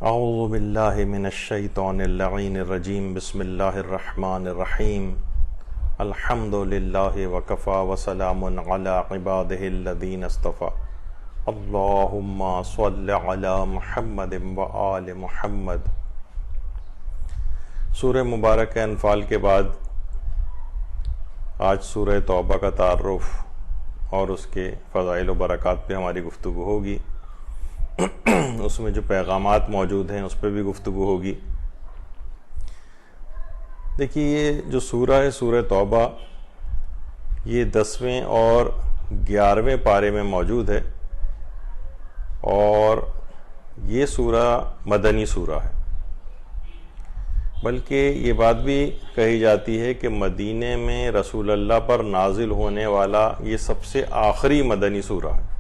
اعوذ باللہ من الشیطان اللعین الرجیم بسم اللہ الرحمن الرحیم الحمد للہ وکفا وسلام علی عبادہ الذین اصطفی اللہم صل علی محمد وآل محمد۔ سورہ مبارک انفال کے بعد آج سورہ توبہ کا تعارف اور اس کے فضائل و برکات پہ ہماری گفتگو ہوگی۔ اس میں جو پیغامات موجود ہیں اس پہ بھی گفتگو ہوگی۔ دیکھیے، یہ جو سورہ ہے سورہ توبہ، یہ 10ویں اور 11ویں پارے میں موجود ہے، اور یہ سورہ مدنی سورہ ہے، بلکہ یہ بات بھی کہی جاتی ہے کہ مدینے میں رسول اللہ پر نازل ہونے والا یہ سب سے آخری مدنی سورہ ہے۔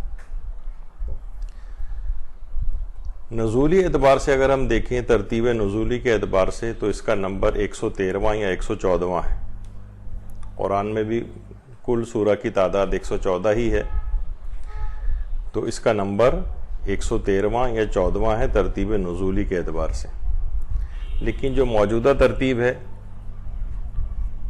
نزولی اعتبار سے اگر ہم دیکھیں، ترتیب نزولی کے اعتبار سے، تو اس کا نمبر 113واں یا 114واں ہے۔ قرآن میں بھی کل سورہ کی تعداد 114 ہی ہے، تو اس کا نمبر 113واں یا 14واں ہے ترتیب نزولی کے اعتبار سے۔ لیکن جو موجودہ ترتیب ہے،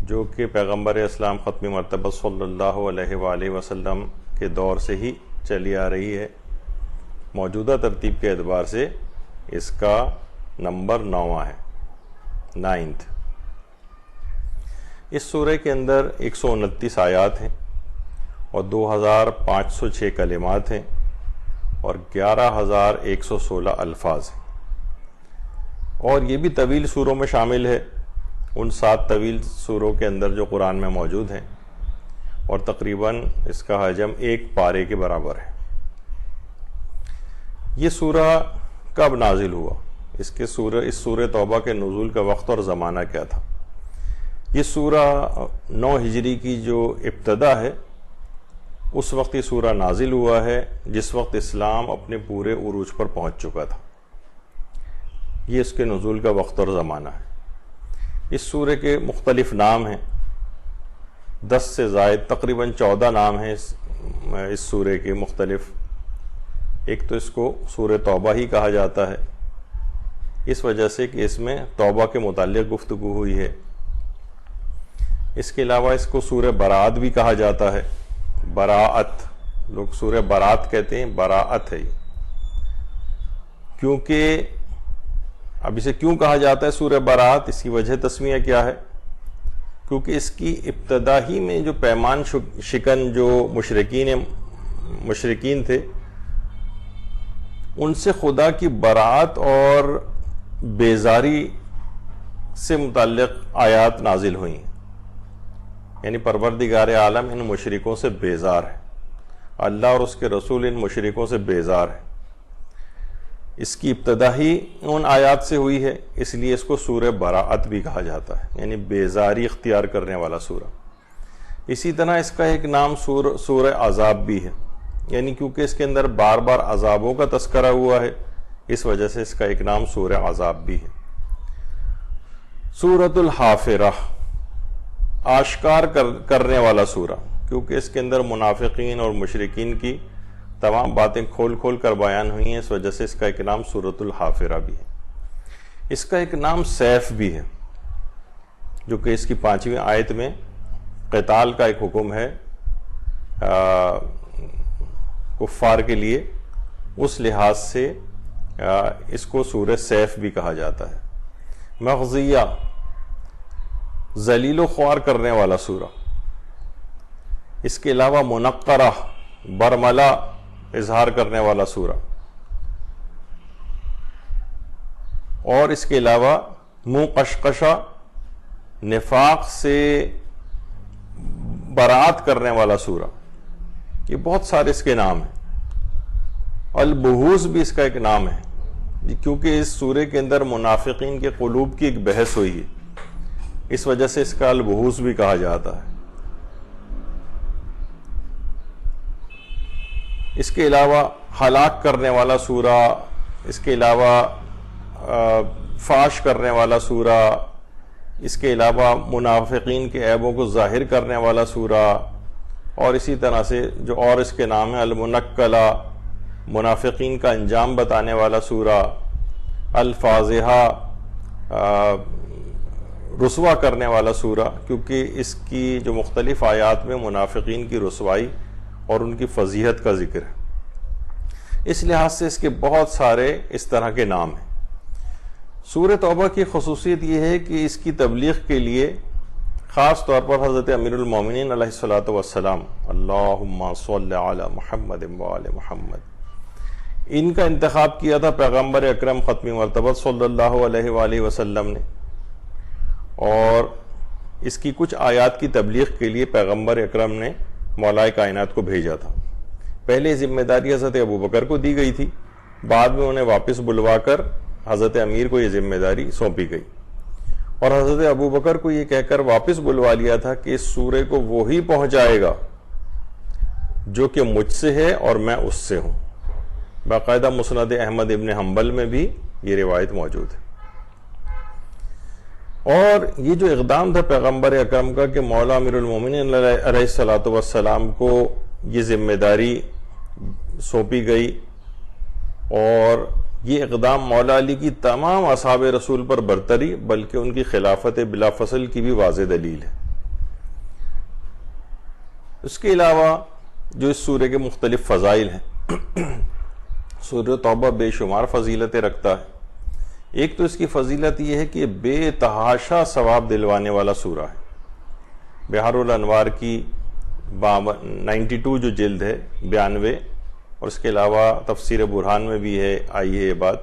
جو کہ پیغمبر اسلام ختم مرتبہ صلی اللہ علیہ وآلہ وسلم کے دور سے ہی چلی آ رہی ہے، موجودہ ترتیب کے اعتبار سے اس کا نمبر 9واں ہے، 9th۔ اس سورہ کے اندر 129 آیات ہیں اور 2506 کلمات ہیں اور 11116 الفاظ ہیں، اور یہ بھی طویل سوروں میں شامل ہے، ان 7 طویل سوروں کے اندر جو قرآن میں موجود ہیں، اور تقریباً اس کا حجم 1 پارے کے برابر ہے۔ یہ سورہ کب نازل ہوا؟ اس سورہ توبہ کے نزول کا وقت اور زمانہ کیا تھا؟ یہ سورہ 9 ہجری کی جو ابتدا ہے، اس وقت یہ سورہ نازل ہوا ہے جس وقت اسلام اپنے پورے عروج پر پہنچ چکا تھا۔ یہ اس کے نزول کا وقت اور زمانہ ہے۔ اس سورہ کے مختلف نام ہیں، 10 سے زائد تقریباً 14 نام ہیں اس سورہ کے مختلف۔ ایک تو اس کو سورہ توبہ ہی کہا جاتا ہے، اس وجہ سے کہ اس میں توبہ کے متعلق گفتگو ہوئی ہے۔ اس کے علاوہ اس کو سورہ برات بھی کہا جاتا ہے، براءت، لوگ سورہ برات کہتے ہیں، براءت ہے یہ۔ کیونکہ اب اسے کیوں کہا جاتا ہے سورہ برات، اس کی وجہ تسمیہ کیا ہے؟ کیونکہ اس کی ابتدا ہی میں جو پیمان شکن جو مشرکین تھے، ان سے خدا کی برات اور بیزاری سے متعلق آیات نازل ہوئیں، یعنی پروردگار عالم ان مشرکوں سے بیزار ہے، اللہ اور اس کے رسول ان مشرکوں سے بیزار ہے۔ اس کی ابتدا ہی ان آیات سے ہوئی ہے، اس لیے اس کو سورہ براءت بھی کہا جاتا ہے، یعنی بیزاری اختیار کرنے والا سورہ۔ اسی طرح اس کا ایک نام سورہ عذاب بھی ہے، یعنی کیونکہ اس کے اندر بار بار عذابوں کا تذکرہ ہوا ہے، اس وجہ سے اس کا ایک نام سورہ عذاب بھی ہے۔ سورۃ الحافرہ، آشکار کرنے والا سورہ، کیونکہ اس کے اندر منافقین اور مشرکین کی تمام باتیں کھول کھول کر بیان ہوئی ہیں، اس وجہ سے اس کا ایک نام سورۃ الحافرہ بھی ہے۔ اس کا ایک نام سیف بھی ہے، جو کہ اس کی 5ویں آیت میں قتال کا ایک حکم ہے کفار کے لیے، اس لحاظ سے اس کو سورہ سیف بھی کہا جاتا ہے۔ مغزیہ، ذلیل و خوار کرنے والا سورہ۔ اس کے علاوہ منقرہ، برملا اظہار کرنے والا سورہ، اور اس کے علاوہ منقشقشہ، نفاق سے برات کرنے والا سورہ۔ یہ بہت سارے اس کے نام ہیں۔ البہوس بھی اس کا ایک نام ہے، کیونکہ اس سورے کے اندر منافقین کے قلوب کی ایک بحث ہوئی ہے، اس وجہ سے اس کا البہوس بھی کہا جاتا ہے۔ اس کے علاوہ ہلاک کرنے والا سورہ، اس کے علاوہ فاش کرنے والا سورہ، اس کے علاوہ منافقین کے عیبوں کو ظاہر کرنے والا سورہ، اور اسی طرح سے جو اور اس کے نام ہے المنکلہ، منافقین کا انجام بتانے والا سورہ، الفاضحہ رسوا کرنے والا سورہ، کیونکہ اس کی جو مختلف آیات میں منافقین کی رسوائی اور ان کی فضیحت کا ذکر ہے، اس لحاظ سے اس کے بہت سارے اس طرح کے نام ہیں۔ سورہ توبہ کی خصوصیت یہ ہے کہ اس کی تبلیغ کے لیے خاص طور پر حضرت امیر المومنین علیہ الصلوۃ والسلام اللہم صلی علی محمد وآل محمد، ان کا انتخاب کیا تھا پیغمبر اکرم ختم مرتبہ صلی اللہ علیہ وآلہ وسلم نے، اور اس کی کچھ آیات کی تبلیغ کے لیے پیغمبر اکرم نے مولا کائنات کو بھیجا تھا۔ پہلے ذمہ داری حضرت ابوبکر کو دی گئی تھی، بعد میں انہیں واپس بلوا کر حضرت امیر کو یہ ذمہ داری سونپی گئی، اور حضرت ابوبکر کو یہ کہہ کر واپس بلوا لیا تھا کہ اس سورے کو وہی پہنچائے گا جو کہ مجھ سے ہے اور میں اس سے ہوں۔ باقاعدہ مسند احمد ابن حنبل میں بھی یہ روایت موجود ہے۔ اور یہ جو اقدام تھا پیغمبر اکرم کا کہ مولا امیر المومنین علیہ الصلوۃ والسلام کو یہ ذمہ داری سونپی گئی، اور یہ اقدام مولا علی کی تمام اصحاب رسول پر برتری بلکہ ان کی خلافت بلا فصل کی بھی واضح دلیل ہے۔ اس کے علاوہ جو اس سورے کے مختلف فضائل ہیں، سورہ توبہ بے شمار فضیلتیں رکھتا ہے۔ ایک تو اس کی فضیلت یہ ہے کہ یہ بے تحاشا ثواب دلوانے والا سورہ ہے۔ بحار الانوار کی 92 جو جلد ہے 92، اور اس کے علاوہ تفسیر برہان میں بھی آئی ہے یہ بات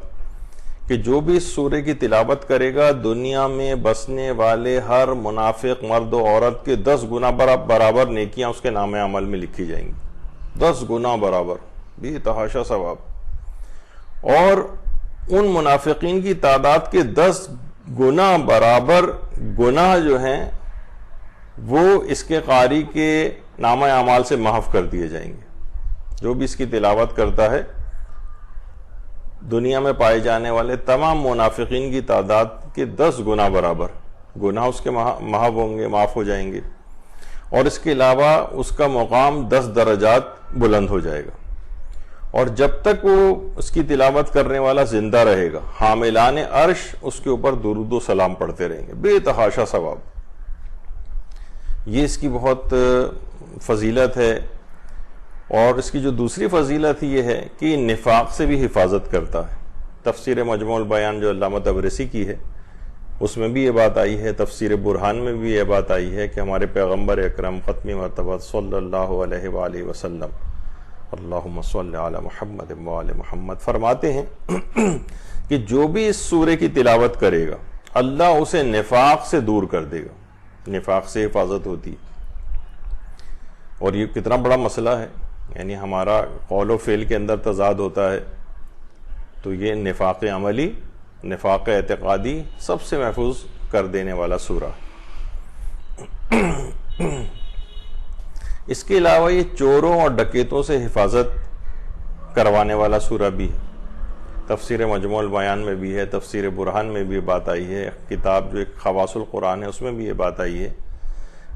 کہ جو بھی اس سورے کی تلاوت کرے گا دنیا میں بسنے والے ہر منافق مرد و عورت کے 10 گنا برابر نیکیاں اس کے نام عمل میں لکھی جائیں گی، 10 گنا برابر، بے تحاشا ثواب۔ اور ان منافقین کی تعداد کے 10 گنا برابر گناہ جو ہیں وہ اس کے قاری کے نامہ اعمال سے محو کر دیے جائیں گے۔ جو بھی اس کی تلاوت کرتا ہے دنیا میں پائے جانے والے تمام منافقین کی تعداد کے 10 گنا برابر گناہ اس کے محو ہوں گے، معاف ہو جائیں گے، اور اس کے علاوہ اس کا مقام 10 درجات بلند ہو جائے گا۔ اور جب تک وہ اس کی تلاوت کرنے والا زندہ رہے گا حاملان عرش اس کے اوپر درود و سلام پڑھتے رہیں گے، بے تحاشا ثواب۔ یہ اس کی بہت فضیلت ہے۔ اور اس کی جو دوسری فضیلت یہ ہے کہ نفاق سے بھی حفاظت کرتا ہے۔ تفسیر مجموع البیان جو علامہ طبرسی کی ہے اس میں بھی یہ بات آئی ہے، تفسیر برہان میں بھی یہ بات آئی ہے کہ ہمارے پیغمبر اکرم ختم مرتبہ صلی اللہ علیہ وآلہ وسلم اللہم صلی علی محمد وآل محمد فرماتے ہیں کہ جو بھی اس سورے کی تلاوت کرے گا اللہ اسے نفاق سے دور کر دے گا۔ نفاق سے حفاظت ہوتی ہے، اور یہ کتنا بڑا مسئلہ ہے، یعنی ہمارا قول و فعل کے اندر تضاد ہوتا ہے، تو یہ نفاق عملی، نفاق اعتقادی سب سے محفوظ کر دینے والا سورہ۔ اس کے علاوہ یہ چوروں اور ڈکیتوں سے حفاظت کروانے والا سورہ بھی ہے۔ تفسیر مجموع البیان میں بھی ہے، تفسیر برہان میں بھی بات آئی ہے، کتاب جو ایک خواص القرآن ہے اس میں بھی یہ بات آئی ہے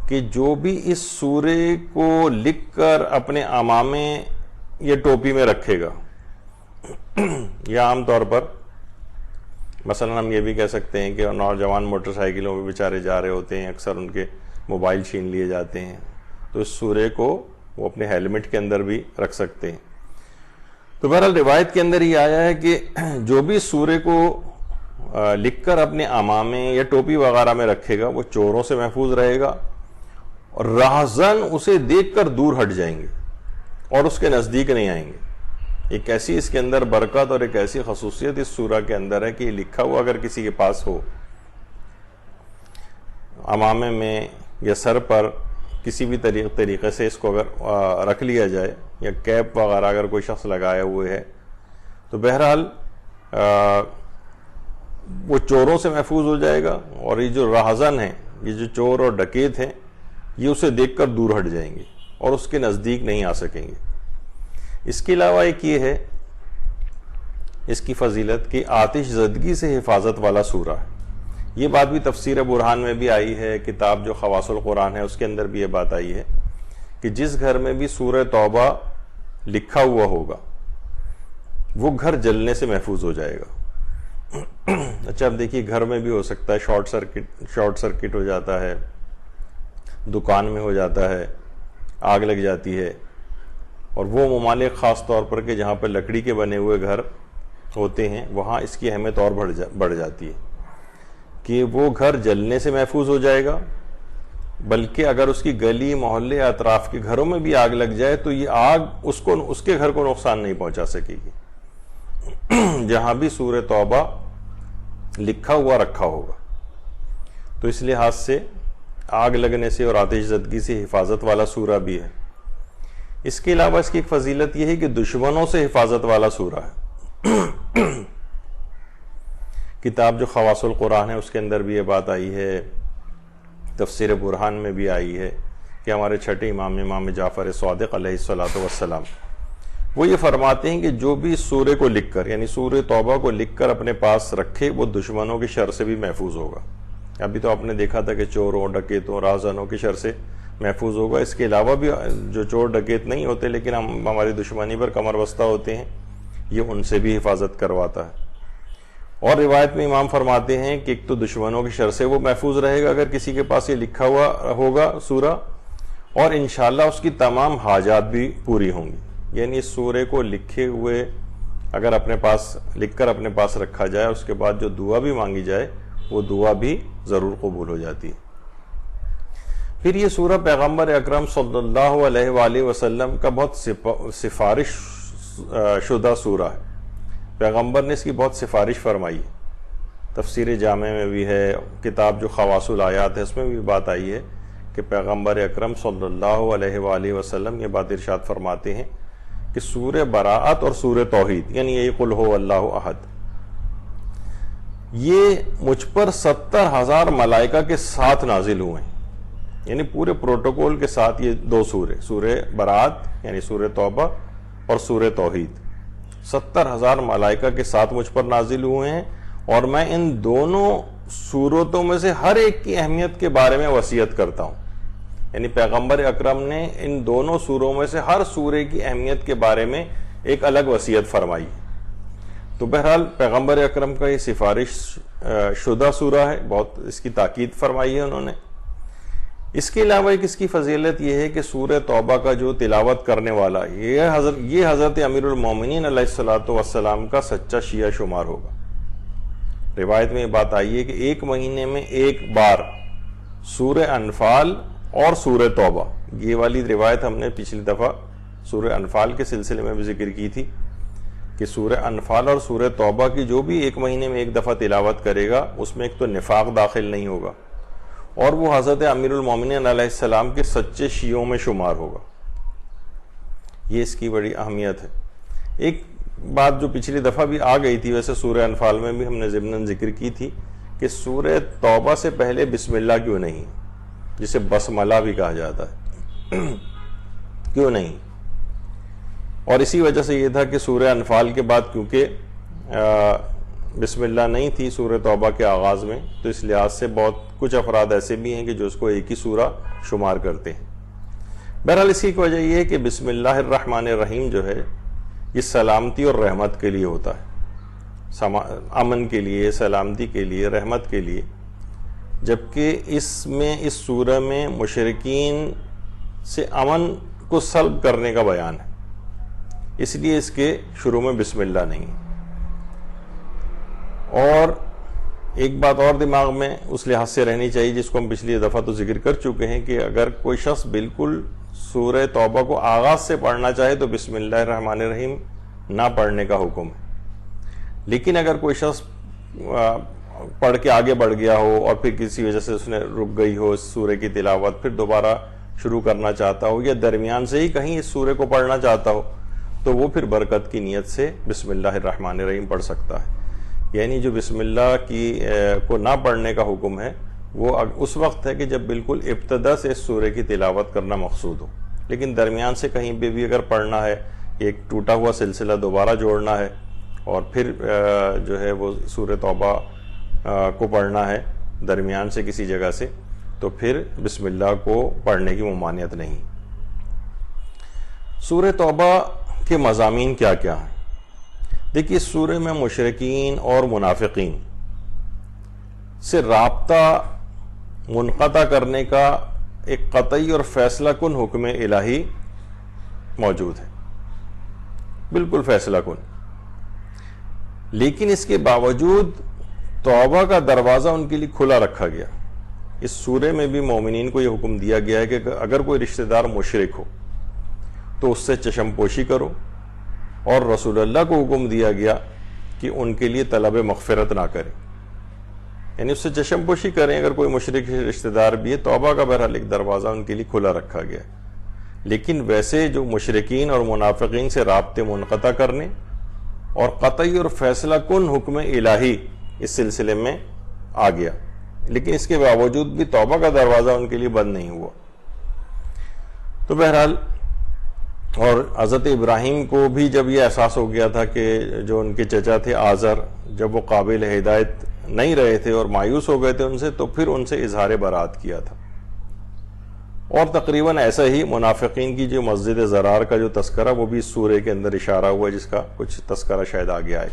کہ جو بھی اس سورے کو لکھ کر اپنے عمامے یا ٹوپی میں رکھے گا، یا عام طور پر مثلا ہم یہ بھی کہہ سکتے ہیں کہ نوجوان موٹر سائیکلوں پہ بیچارے جا رہے ہوتے ہیں، اکثر ان کے موبائل چھین لیے جاتے ہیں، تو اس سورے کو وہ اپنے ہیلمٹ کے اندر بھی رکھ سکتے ہیں۔ تو بہرحال روایت کے اندر یہ آیا ہے کہ جو بھی سورے کو لکھ کر اپنے عمامے یا ٹوپی وغیرہ میں رکھے گا وہ چوروں سے محفوظ رہے گا، اور راہزن اسے دیکھ کر دور ہٹ جائیں گے اور اس کے نزدیک نہیں آئیں گے۔ ایک ایسی اس کے اندر برکت اور ایک ایسی خصوصیت اس سورہ کے اندر ہے کہ یہ لکھا ہوا اگر کسی کے پاس ہو عمامے میں یا سر پر کسی بھی طریقے سے اس کو اگر رکھ لیا جائے، یا کیپ وغیرہ اگر کوئی شخص لگائے ہوئے ہے، تو بہرحال وہ چوروں سے محفوظ ہو جائے گا، اور یہ جو راہزن ہیں، یہ جو چور اور ڈکیت ہیں، یہ اسے دیکھ کر دور ہٹ جائیں گے اور اس کے نزدیک نہیں آ سکیں گے۔ اس کے علاوہ ایک یہ ہے اس کی فضیلت کہ آتش زدگی سے حفاظت والا سورہ ہے۔ یہ بات بھی تفسیر برہان میں بھی آئی ہے، کتاب جو خواص القرآن ہے اس کے اندر بھی یہ بات آئی ہے کہ جس گھر میں بھی سورہ توبہ لکھا ہوا ہوگا وہ گھر جلنے سے محفوظ ہو جائے گا۔ اچھا اب دیکھیے گھر میں بھی ہو سکتا ہے شارٹ سرکٹ ہو جاتا ہے، دکان میں ہو جاتا ہے، آگ لگ جاتی ہے، اور وہ ممالک خاص طور پر کہ جہاں پہ لکڑی کے بنے ہوئے گھر ہوتے ہیں وہاں اس کی اہمیت اور بڑھ جاتی ہے کہ وہ گھر جلنے سے محفوظ ہو جائے گا، بلکہ اگر اس کی گلی محلے اطراف کے گھروں میں بھی آگ لگ جائے تو یہ آگ اس کے گھر کو نقصان نہیں پہنچا سکے گی جہاں بھی سورہ توبہ لکھا ہوا رکھا ہوگا۔ تو اس لحاظ سے آگ لگنے سے اور آتش زدگی سے حفاظت والا سورہ بھی ہے۔ اس کے علاوہ اس کی ایک فضیلت یہ ہے کہ دشمنوں سے حفاظت والا سورہ ہے۔ کتاب جو خواص القرآن ہے اس کے اندر بھی یہ بات آئی ہے، تفسیر برہان میں بھی آئی ہے کہ ہمارے چھٹے امام جعفر صادق علیہ الصلوۃ والسلام وہ یہ فرماتے ہیں کہ جو بھی اس سورے کو لکھ کر یعنی سورہ توبہ کو لکھ کر اپنے پاس رکھے وہ دشمنوں کی شر سے بھی محفوظ ہوگا۔ ابھی تو آپ نے دیکھا تھا کہ چوروں ڈکیتوں رازنوں کی شر سے محفوظ ہوگا، اس کے علاوہ بھی جو چور ڈکیت نہیں ہوتے لیکن ہماری دشمنی پر کمر بستہ ہوتے ہیں یہ ان سے بھی حفاظت کرواتا ہے۔ اور روایت میں امام فرماتے ہیں کہ ایک تو دشمنوں کی شر سے وہ محفوظ رہے گا اگر کسی کے پاس یہ لکھا ہوا ہوگا سورہ، اور انشاءاللہ اس کی تمام حاجات بھی پوری ہوں گی۔ یعنی اس سورے کو لکھے ہوئے اگر اپنے پاس لکھ کر اپنے پاس رکھا جائے اس کے بعد جو دعا بھی مانگی جائے وہ دعا بھی ضرور قبول ہو جاتی ہے۔ پھر یہ سورہ پیغمبر اکرم صلی اللہ علیہ وآلہ وسلم کا بہت سفارش شدہ سورہ ہے، پیغمبر نے اس کی بہت سفارش فرمائی ہے۔ تفسیر جامع میں بھی ہے، کتاب جو خواص الآیات ہے اس میں بھی بات آئی ہے کہ پیغمبر اکرم صلی اللہ علیہ وآلہ وسلم یہ بات ارشاد فرماتے ہیں کہ سورہ براءت اور سورہ توحید یعنی یہ قل هو اللہ احد یہ مجھ پر 70,000 ملائکہ کے ساتھ نازل ہوئے ہیں، یعنی پورے پروٹوکول کے ساتھ یہ دو سورہ براءت یعنی سورہ توبہ اور سورہ توحید 70,000 ملائکہ کے ساتھ مجھ پر نازل ہوئے ہیں، اور میں ان دونوں سورتوں میں سے ہر ایک کی اہمیت کے بارے میں وصیت کرتا ہوں۔ یعنی پیغمبر اکرم نے ان دونوں سوروں میں سے ہر سورے کی اہمیت کے بارے میں ایک الگ وصیت فرمائی۔ تو بہرحال پیغمبر اکرم کا یہ سفارش شدہ سورہ ہے، بہت اس کی تاکید فرمائی ہے انہوں نے۔ اس کے علاوہ ایک اس کی فضیلت یہ ہے کہ سورہ توبہ کا جو تلاوت کرنے والا یہ حضرت امیر المومنین علیہ الصلوۃ والسلام کا سچا شیعہ شمار ہوگا۔ روایت میں یہ بات آئی ہے کہ ایک مہینے میں ایک بار سورہ انفال اور سورہ توبہ، یہ والی روایت ہم نے پچھلی دفعہ سورہ انفال کے سلسلے میں بھی ذکر کی تھی کہ سورہ انفال اور سورہ توبہ کی جو بھی ایک مہینے میں ایک دفعہ تلاوت کرے گا اس میں ایک تو نفاق داخل نہیں ہوگا اور وہ حضرت امیر المومنین علیہ السلام کے سچے شیعوں میں شمار ہوگا۔ یہ اس کی بڑی اہمیت ہے۔ ایک بات جو پچھلی دفعہ بھی آ گئی تھی، ویسے سورہ انفال میں بھی ہم نے ضمناً ذکر کی تھی کہ سورہ توبہ سے پہلے بسم اللہ کیوں نہیں، جسے بسملہ بھی کہا جاتا ہے، کیوں نہیں؟ اور اسی وجہ سے یہ تھا کہ سورہ انفال کے بعد کیونکہ بسم اللہ نہیں تھی سورہ توبہ کے آغاز میں، تو اس لحاظ سے بہت کچھ افراد ایسے بھی ہیں کہ جو اس کو ایک ہی سورہ شمار کرتے ہیں۔ بہرحال اس کی وجہ یہ ہے کہ بسم اللہ الرحمن الرحیم جو ہے یہ سلامتی اور رحمت کے لیے ہوتا ہے، امن کے لیے، سلامتی کے لیے، رحمت کے لیے، جبکہ اس سورہ میں مشرکین سے امن کو سلب کرنے کا بیان ہے، اس لیے اس کے شروع میں بسم اللہ نہیں ہے۔ اور ایک بات اور دماغ میں اس لحاظ سے رہنی چاہیے جس کو ہم پچھلی دفعہ تو ذکر کر چکے ہیں کہ اگر کوئی شخص بالکل سورہ توبہ کو آغاز سے پڑھنا چاہے تو بسم اللہ الرحمن الرحیم نہ پڑھنے کا حکم ہے، لیکن اگر کوئی شخص پڑھ کے آگے بڑھ گیا ہو اور پھر کسی وجہ سے اس نے رک گئی ہو اس سورہ کی تلاوت، پھر دوبارہ شروع کرنا چاہتا ہو یا درمیان سے ہی کہیں اس سورہ کو پڑھنا چاہتا ہو تو وہ پھر برکت کی نیت سے بسم اللہ الرحمن الرحیم پڑھ سکتا ہے۔ یعنی جو بسم اللہ کو نہ پڑھنے کا حکم ہے وہ اس وقت ہے کہ جب بالکل ابتدا سے اس سورہ کی تلاوت کرنا مقصود ہو، لیکن درمیان سے کہیں پہ بھی اگر پڑھنا ہے، ایک ٹوٹا ہوا سلسلہ دوبارہ جوڑنا ہے اور پھر جو ہے وہ سورہ توبہ کو پڑھنا ہے درمیان سے کسی جگہ سے، تو پھر بسم اللہ کو پڑھنے کی ممانعت نہیں۔ سورہ توبہ کے مضامین کیا کیا ہیں؟ دیکھیے، سورہ میں مشرکین اور منافقین سے رابطہ منقطع کرنے کا ایک قطعی اور فیصلہ کن حکم الہی موجود ہے، بالکل فیصلہ کن. لیکن اس کے باوجود توبہ کا دروازہ ان کے لیے کھلا رکھا گیا. اس سورے میں بھی مومنین کو یہ حکم دیا گیا ہے کہ اگر کوئی رشتہ دار مشرک ہو تو اس سے چشم پوشی کرو، اور رسول اللہ کو حکم دیا گیا کہ ان کے لیے طلب مغفرت نہ کریں، یعنی اس سے چشم پوشی کریں. اگر کوئی مشرک رشتہ دار بھی ہے، توبہ کا بہرحال ایک دروازہ ان کے لیے کھلا رکھا گیا. لیکن ویسے جو مشرکین اور منافقین سے رابطے منقطع کرنے اور قطعی اور فیصلہ کن حکم الہی اس سلسلے میں آ گیا، لیکن اس کے باوجود بھی توبہ کا دروازہ ان کے لیے بند نہیں ہوا. تو بہرحال، اور حضرت ابراہیم کو بھی جب یہ احساس ہو گیا تھا کہ جو ان کے چچا تھے آزر، جب وہ قابل ہدایت نہیں رہے تھے اور مایوس ہو گئے تھے ان سے، تو پھر ان سے اظہار برات کیا تھا. اور تقریباً ایسا ہی منافقین کی جو مسجد زرار کا جو تذکرہ، وہ بھی اس سورے کے اندر اشارہ ہوا، جس کا کچھ تذکرہ شاید آگے آئے.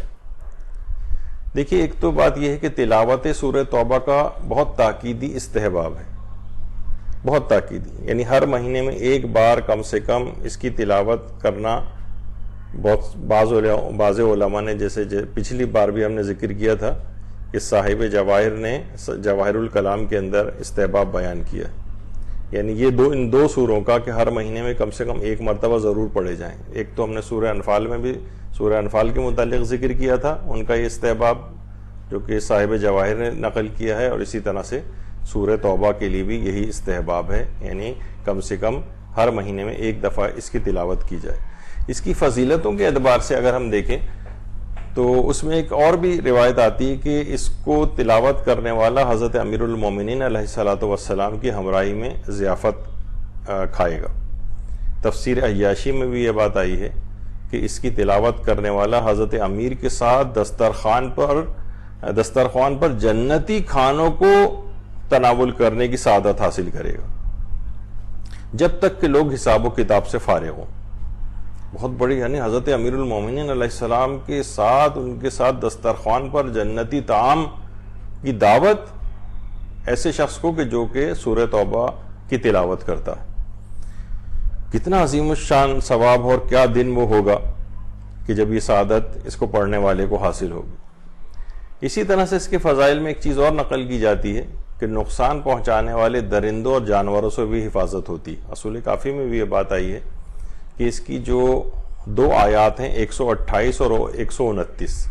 دیکھیے، ایک تو بات یہ ہے کہ تلاوت سورہ توبہ کا بہت تاکیدی استحباب ہے، بہت تاکیدی، یعنی ہر مہینے میں ایک بار کم سے کم اس کی تلاوت کرنا. بعض علماء نے، جیسے پچھلی بار بھی ہم نے ذکر کیا تھا کہ صاحب جواہر نے جواہر الکلام کے اندر استحباب بیان کیا، یعنی یہ ان دو سوروں کا کہ ہر مہینے میں کم سے کم ایک مرتبہ ضرور پڑھے جائیں. ایک تو ہم نے سورہ انفال میں بھی سورہ انفال کے متعلق ذکر کیا تھا، ان کا یہ استحباب جو کہ صاحب جواہر نے نقل کیا ہے، اور اسی طرح سے سورہ توبہ کے لیے بھی یہی استحباب ہے، یعنی کم سے کم ہر مہینے میں ایک دفعہ اس کی تلاوت کی جائے. اس کی فضیلتوں کے اعتبار سے اگر ہم دیکھیں تو اس میں ایک اور بھی روایت آتی ہے کہ اس کو تلاوت کرنے والا حضرت امیر المومنین علیہ الصلوۃ والسلام کی ہمراہی میں ضیافت کھائے گا. تفسیر عیاشی میں بھی یہ بات آئی ہے کہ اس کی تلاوت کرنے والا حضرت امیر کے ساتھ دسترخوان پر جنتی کھانوں کو تناول کرنے کی سعادت حاصل کرے گا، جب تک کہ لوگ حساب و کتاب سے فارغ ہوں. بہت بڑی، یعنی حضرت امیر المومنین علیہ السلام کے ساتھ، ان کے ساتھ دسترخوان پر جنتی طعام کی دعوت ایسے شخص کو کہ جو کہ سورہ توبہ کی تلاوت کرتا ہے. کتنا عظیم الشان ثواب اور کیا دن وہ ہوگا کہ جب یہ سعادت اس کو پڑھنے والے کو حاصل ہوگی. اسی طرح سے اس کے فضائل میں ایک چیز اور نقل کی جاتی ہے کہ نقصان پہنچانے والے درندوں اور جانوروں سے بھی حفاظت ہوتی. اصول کافی میں بھی یہ بات آئی ہے کہ اس کی جو دو آیات ہیں 128 اور 129،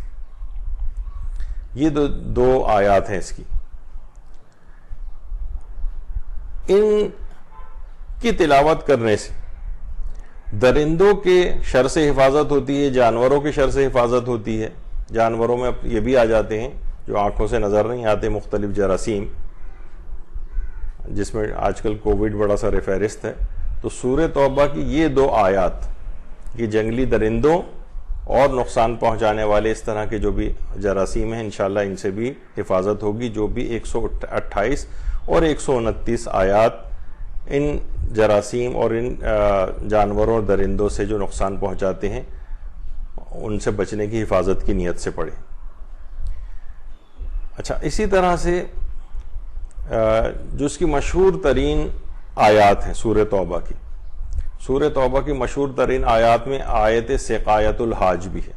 یہ دو آیات ہیں اس کی، ان کی تلاوت کرنے سے درندوں کے شر سے حفاظت ہوتی ہے، جانوروں کے شر سے حفاظت ہوتی ہے. جانوروں میں یہ بھی آ جاتے ہیں جو آنکھوں سے نظر نہیں آتے، مختلف جراثیم، جس میں آج کل کووڈ بڑا سر فہرست ہے. تو سورہ توبہ کی یہ دو آیات، یہ جنگلی درندوں اور نقصان پہنچانے والے اس طرح کے جو بھی جراثیم ہیں، انشاءاللہ ان سے بھی حفاظت ہوگی. جو بھی 128 اور 129 آیات ان جراثیم اور ان جانوروں اور درندوں سے جو نقصان پہنچاتے ہیں، ان سے بچنے کی حفاظت کی نیت سے پڑھیں. اچھا، اسی طرح سے جو اس کی مشہور ترین آیات ہیں سورہ توبہ کی، سورہ توبہ کی مشہور ترین آیات میں آیت سقایت الحاج بھی ہے.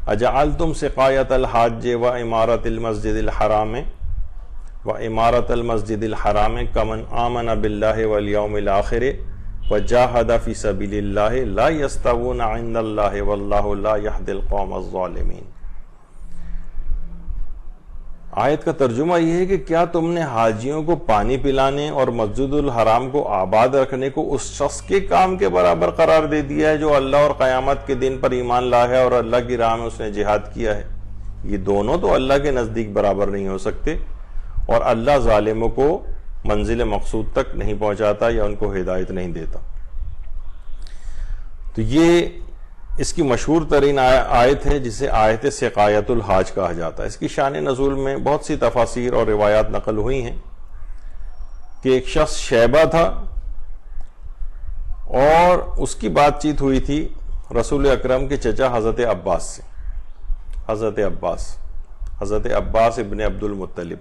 اجعلتم سقایت الحاج و امارت المسجد الحرام و امارت المسجد الحرام کمن آمن باللہ والیوم الآخر وجاہد فی سبیل اللہ لا یستوون عند اللہ واللہ لا یہدی القوم الظالمین. آیت کا ترجمہ یہ ہے کہ کیا تم نے حاجیوں کو پانی پلانے اور مسجد الحرام کو آباد رکھنے کو اس شخص کے کام کے برابر قرار دے دیا ہے جو اللہ اور قیامت کے دن پر ایمان لایا ہے اور اللہ کی راہ میں اس نے جہاد کیا ہے؟ یہ دونوں تو اللہ کے نزدیک برابر نہیں ہو سکتے، اور اللہ ظالموں کو منزل مقصود تک نہیں پہنچاتا یا ان کو ہدایت نہیں دیتا. تو یہ اس کی مشہور ترین آیت ہے جسے آیت سقایت الحاج کہا جاتا ہے. اس کی شان نزول میں بہت سی تفاسیر اور روایات نقل ہوئی ہیں کہ ایک شخص شیبہ تھا اور اس کی بات چیت ہوئی تھی رسول اکرم کے چچا حضرت عباس سے. حضرت عباس حضرت عباس ابن عبد المطلب،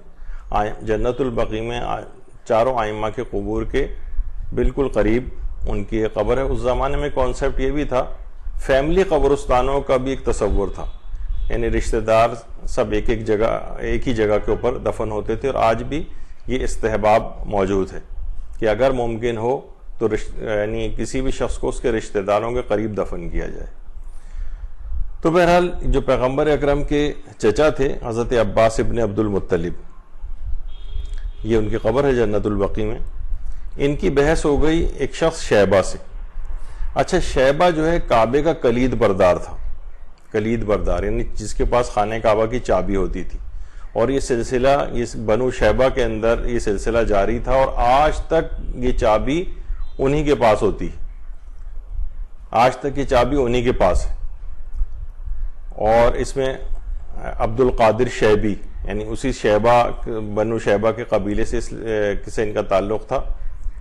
جنت البقیع میں چاروں ائمہ کے قبور کے بالکل قریب ان کی قبر ہے۔ اس زمانے میں کانسیپٹ یہ بھی تھا، فیملی قبرستانوں کا بھی ایک تصور تھا، یعنی رشتہ دار سب ایک ہی جگہ کے اوپر دفن ہوتے تھے، اور آج بھی یہ استحباب موجود ہے کہ اگر ممکن ہو تو یعنی کسی بھی شخص کو اس کے رشتہ داروں کے قریب دفن کیا جائے۔ تو بہرحال جو پیغمبر اکرم کے چچا تھے حضرت عباس ابن عبد المطلب، یہ ان کی قبر ہے جنت البقیع میں۔ ان کی بحث ہو گئی ایک شخص شیبہ سے۔ اچھا، شیبہ جو ہے کعبے کا کلید بردار تھا، کلید بردار یعنی جس کے پاس خانہ کعبہ کی چابی ہوتی تھی، اور یہ سلسلہ یہ بنو شیبہ کے اندر یہ سلسلہ جاری تھا، اور آج تک یہ چابی انہی کے پاس ہوتی، آج تک یہ چابی انہی کے پاس ہے۔ اور اس میں عبد القادر شیبی یعنی اسی شیبہ بنو شیبہ کے قبیلے سے ان کا تعلق تھا،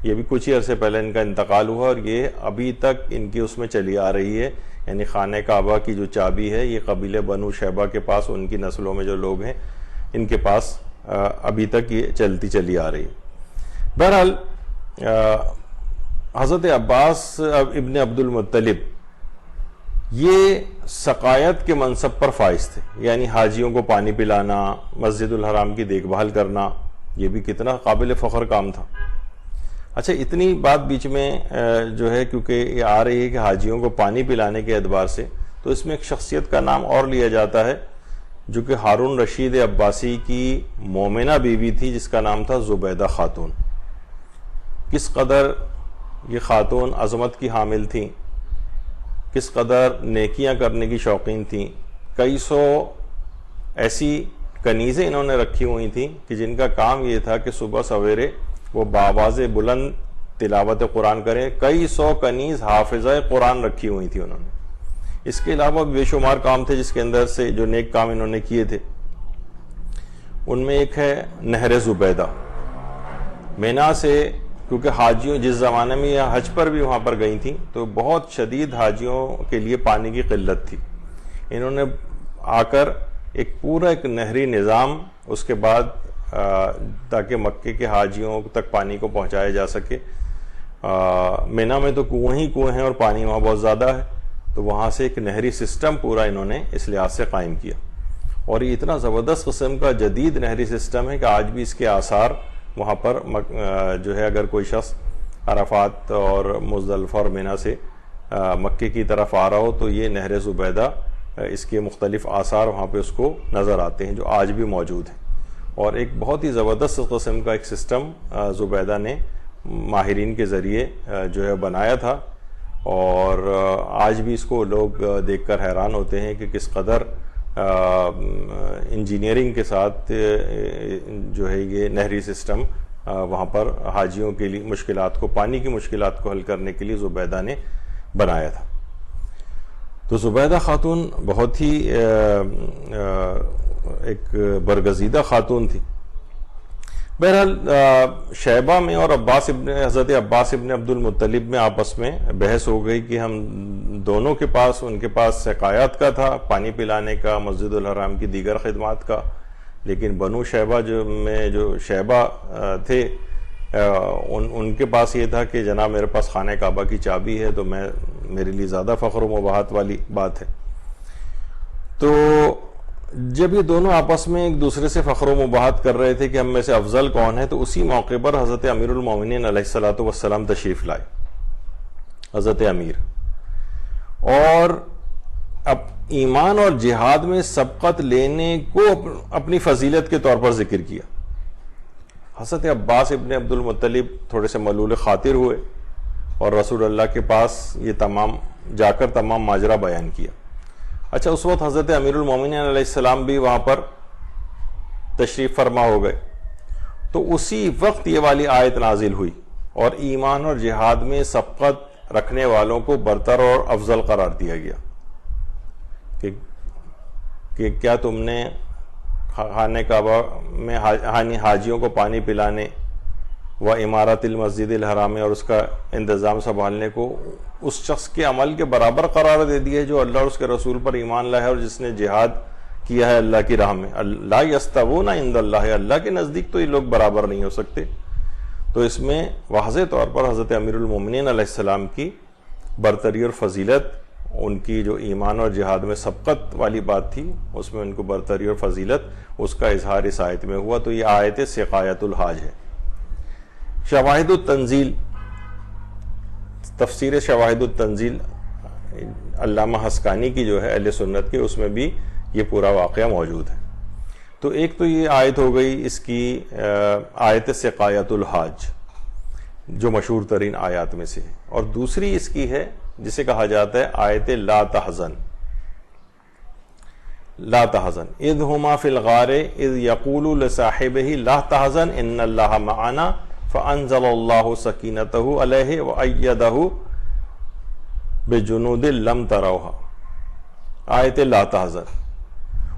یہ بھی کچھ ہی عرصے پہلے ان کا انتقال ہوا، اور یہ ابھی تک ان کی اس میں چلی آ رہی ہے، یعنی خانہ کعبہ کی جو چابی ہے یہ قبیلے بنو شیبہ کے پاس، ان کی نسلوں میں جو لوگ ہیں ان کے پاس ابھی تک یہ چلی آ رہی ہے۔ بہرحال حضرت عباس ابن عبد المطلب یہ سقائیت کے منصب پر فائز تھے، یعنی حاجیوں کو پانی پلانا، مسجد الحرام کی دیکھ بھال کرنا، یہ بھی کتنا قابل فخر کام تھا۔ اچھا، اتنی بات بیچ میں جو ہے کیونکہ یہ آ رہی ہے کہ حاجیوں کو پانی پلانے کے اعتبار سے، تو اس میں ایک شخصیت کا نام اور لیا جاتا ہے جو کہ ہارون رشید عباسی کی مومنہ بیوی تھی، جس کا نام تھا زبیدہ خاتون۔ کس قدر یہ خاتون عظمت کی حامل تھیں، کس قدر نیکیاں کرنے کی شوقین تھیں، کئی سو ایسی کنیزیں انہوں نے رکھی ہوئی تھیں کہ جن کا کام یہ تھا کہ صبح سویرے وہ بآواز بلند تلاوت قرآن کریں۔ کئی سو کنیز حافظہ قرآن رکھی ہوئی تھی انہوں نے۔ اس کے علاوہ بے شمار کام تھے جس کے اندر سے جو نیک کام انہوں نے کیے تھے، ان میں ایک ہے نہر زبیدہ۔ مینا سے، کیونکہ حاجیوں جس زمانے میں یہ حج پر بھی وہاں پر گئی تھیں تو بہت شدید حاجیوں کے لیے پانی کی قلت تھی، انہوں نے آ کر ایک پورا ایک نہری نظام اس کے بعد تاکہ مکے کے حاجیوں تک پانی کو پہنچایا جا سکے۔ مینا میں تو کنویں ہی کنویں ہیں اور پانی وہاں بہت زیادہ ہے، تو وہاں سے ایک نہری سسٹم پورا انہوں نے اس لحاظ سے قائم کیا، اور یہ اتنا زبردست قسم کا جدید نہری سسٹم ہے کہ آج بھی اس کے آثار وہاں پر جو ہے اگر کوئی شخص عرفات اور مزدلفہ اور مینا سے مکے کی طرف آ رہا ہو تو یہ نہر زبیدہ اس کے مختلف آثار وہاں پہ اس کو نظر آتے ہیں جو آج بھی موجود ہیں، اور ایک بہت ہی زبردست قسم کا ایک سسٹم زبیدہ نے ماہرین کے ذریعے جو ہے بنایا تھا، اور آج بھی اس کو لوگ دیکھ کر حیران ہوتے ہیں کہ کس قدر انجینئرنگ کے ساتھ جو ہے یہ نہری سسٹم وہاں پر حاجیوں کے لیے مشکلات کو، پانی کی مشکلات کو حل کرنے کے لیے زبیدہ نے بنایا تھا۔ تو زبیدہ خاتون بہت ہی ایک برگزیدہ خاتون تھی۔ بہرحال شیبہ میں اور حضرت عباس ابن عبد المطلب میں آپس میں بحث ہو گئی کہ ہم دونوں کے پاس، ان کے پاس سقائیت کا تھا، پانی پلانے کا، مسجد الحرام کی دیگر خدمات کا، لیکن بنو شیبہ جو شیبہ تھے ان کے پاس یہ تھا کہ جناب میرے پاس خانہ کعبہ کی چابی ہے، تو میرے لیے زیادہ فخر و مباحت والی بات ہے۔ تو جب یہ دونوں آپس میں ایک دوسرے سے فخر و مباحت کر رہے تھے کہ ہم میں سے افضل کون ہے، تو اسی موقع پر حضرت امیر المومنین علیہ السلام تشریف لائے، حضرت امیر، اور اب ایمان اور جہاد میں سبقت لینے کو اپنی فضیلت کے طور پر ذکر کیا۔ حضرت عباس ابن عبد المطلب تھوڑے سے ملول خاطر ہوئے اور رسول اللہ کے پاس یہ جا کر تمام ماجرا بیان کیا۔ اچھا، اس وقت حضرت امیر المومنین علیہ السلام بھی وہاں پر تشریف فرما ہو گئے، تو اسی وقت یہ والی آیت نازل ہوئی اور ایمان اور جہاد میں سبقت رکھنے والوں کو برتر اور افضل قرار دیا گیا کہ کیا تم نے خانہ کعبہ میں حاجیوں کو پانی پلانے و عمارت المسجد الحرام اور اس کا انتظام سنبھالنے کو اس شخص کے عمل کے برابر قرار دے دیا جو اللہ اور اس کے رسول پر ایمان لائے اور جس نے جہاد کیا ہے اللہ کی راہ میں. لا یستوون عند اللہ, اللہ کے نزدیک تو یہ لوگ برابر نہیں ہو سکتے. تو اس میں واضح طور پر حضرت امیر المومنین علیہ السلام کی برتری اور فضیلت, ان کی جو ایمان اور جہاد میں سبقت والی بات تھی اس میں ان کو برتری اور فضیلت, اس کا اظہار اس آیت میں ہوا. تو یہ آیت سقایت الحاج ہے. شواہد التنزیل, تفسیر شواہد التنزیل علامہ حسکانی کی جو ہے اہل سنت کے, اس میں بھی یہ پورا واقعہ موجود ہے. تو ایک تو یہ آیت ہو گئی اس کی آیت سقایت الحاج جو مشہور ترین آیات میں سے ہے, اور دوسری اس کی ہے جسے کہا جاتا ہے آیت لا تحزن. لا تحزن اذ ہما فی الغار اذ یقول لصاحبہ لا تحزن ان اللہ معنا فانزل اللہ سکینتہ علیہ وایدہ بجنود لم تروها. آیت لا تحزن.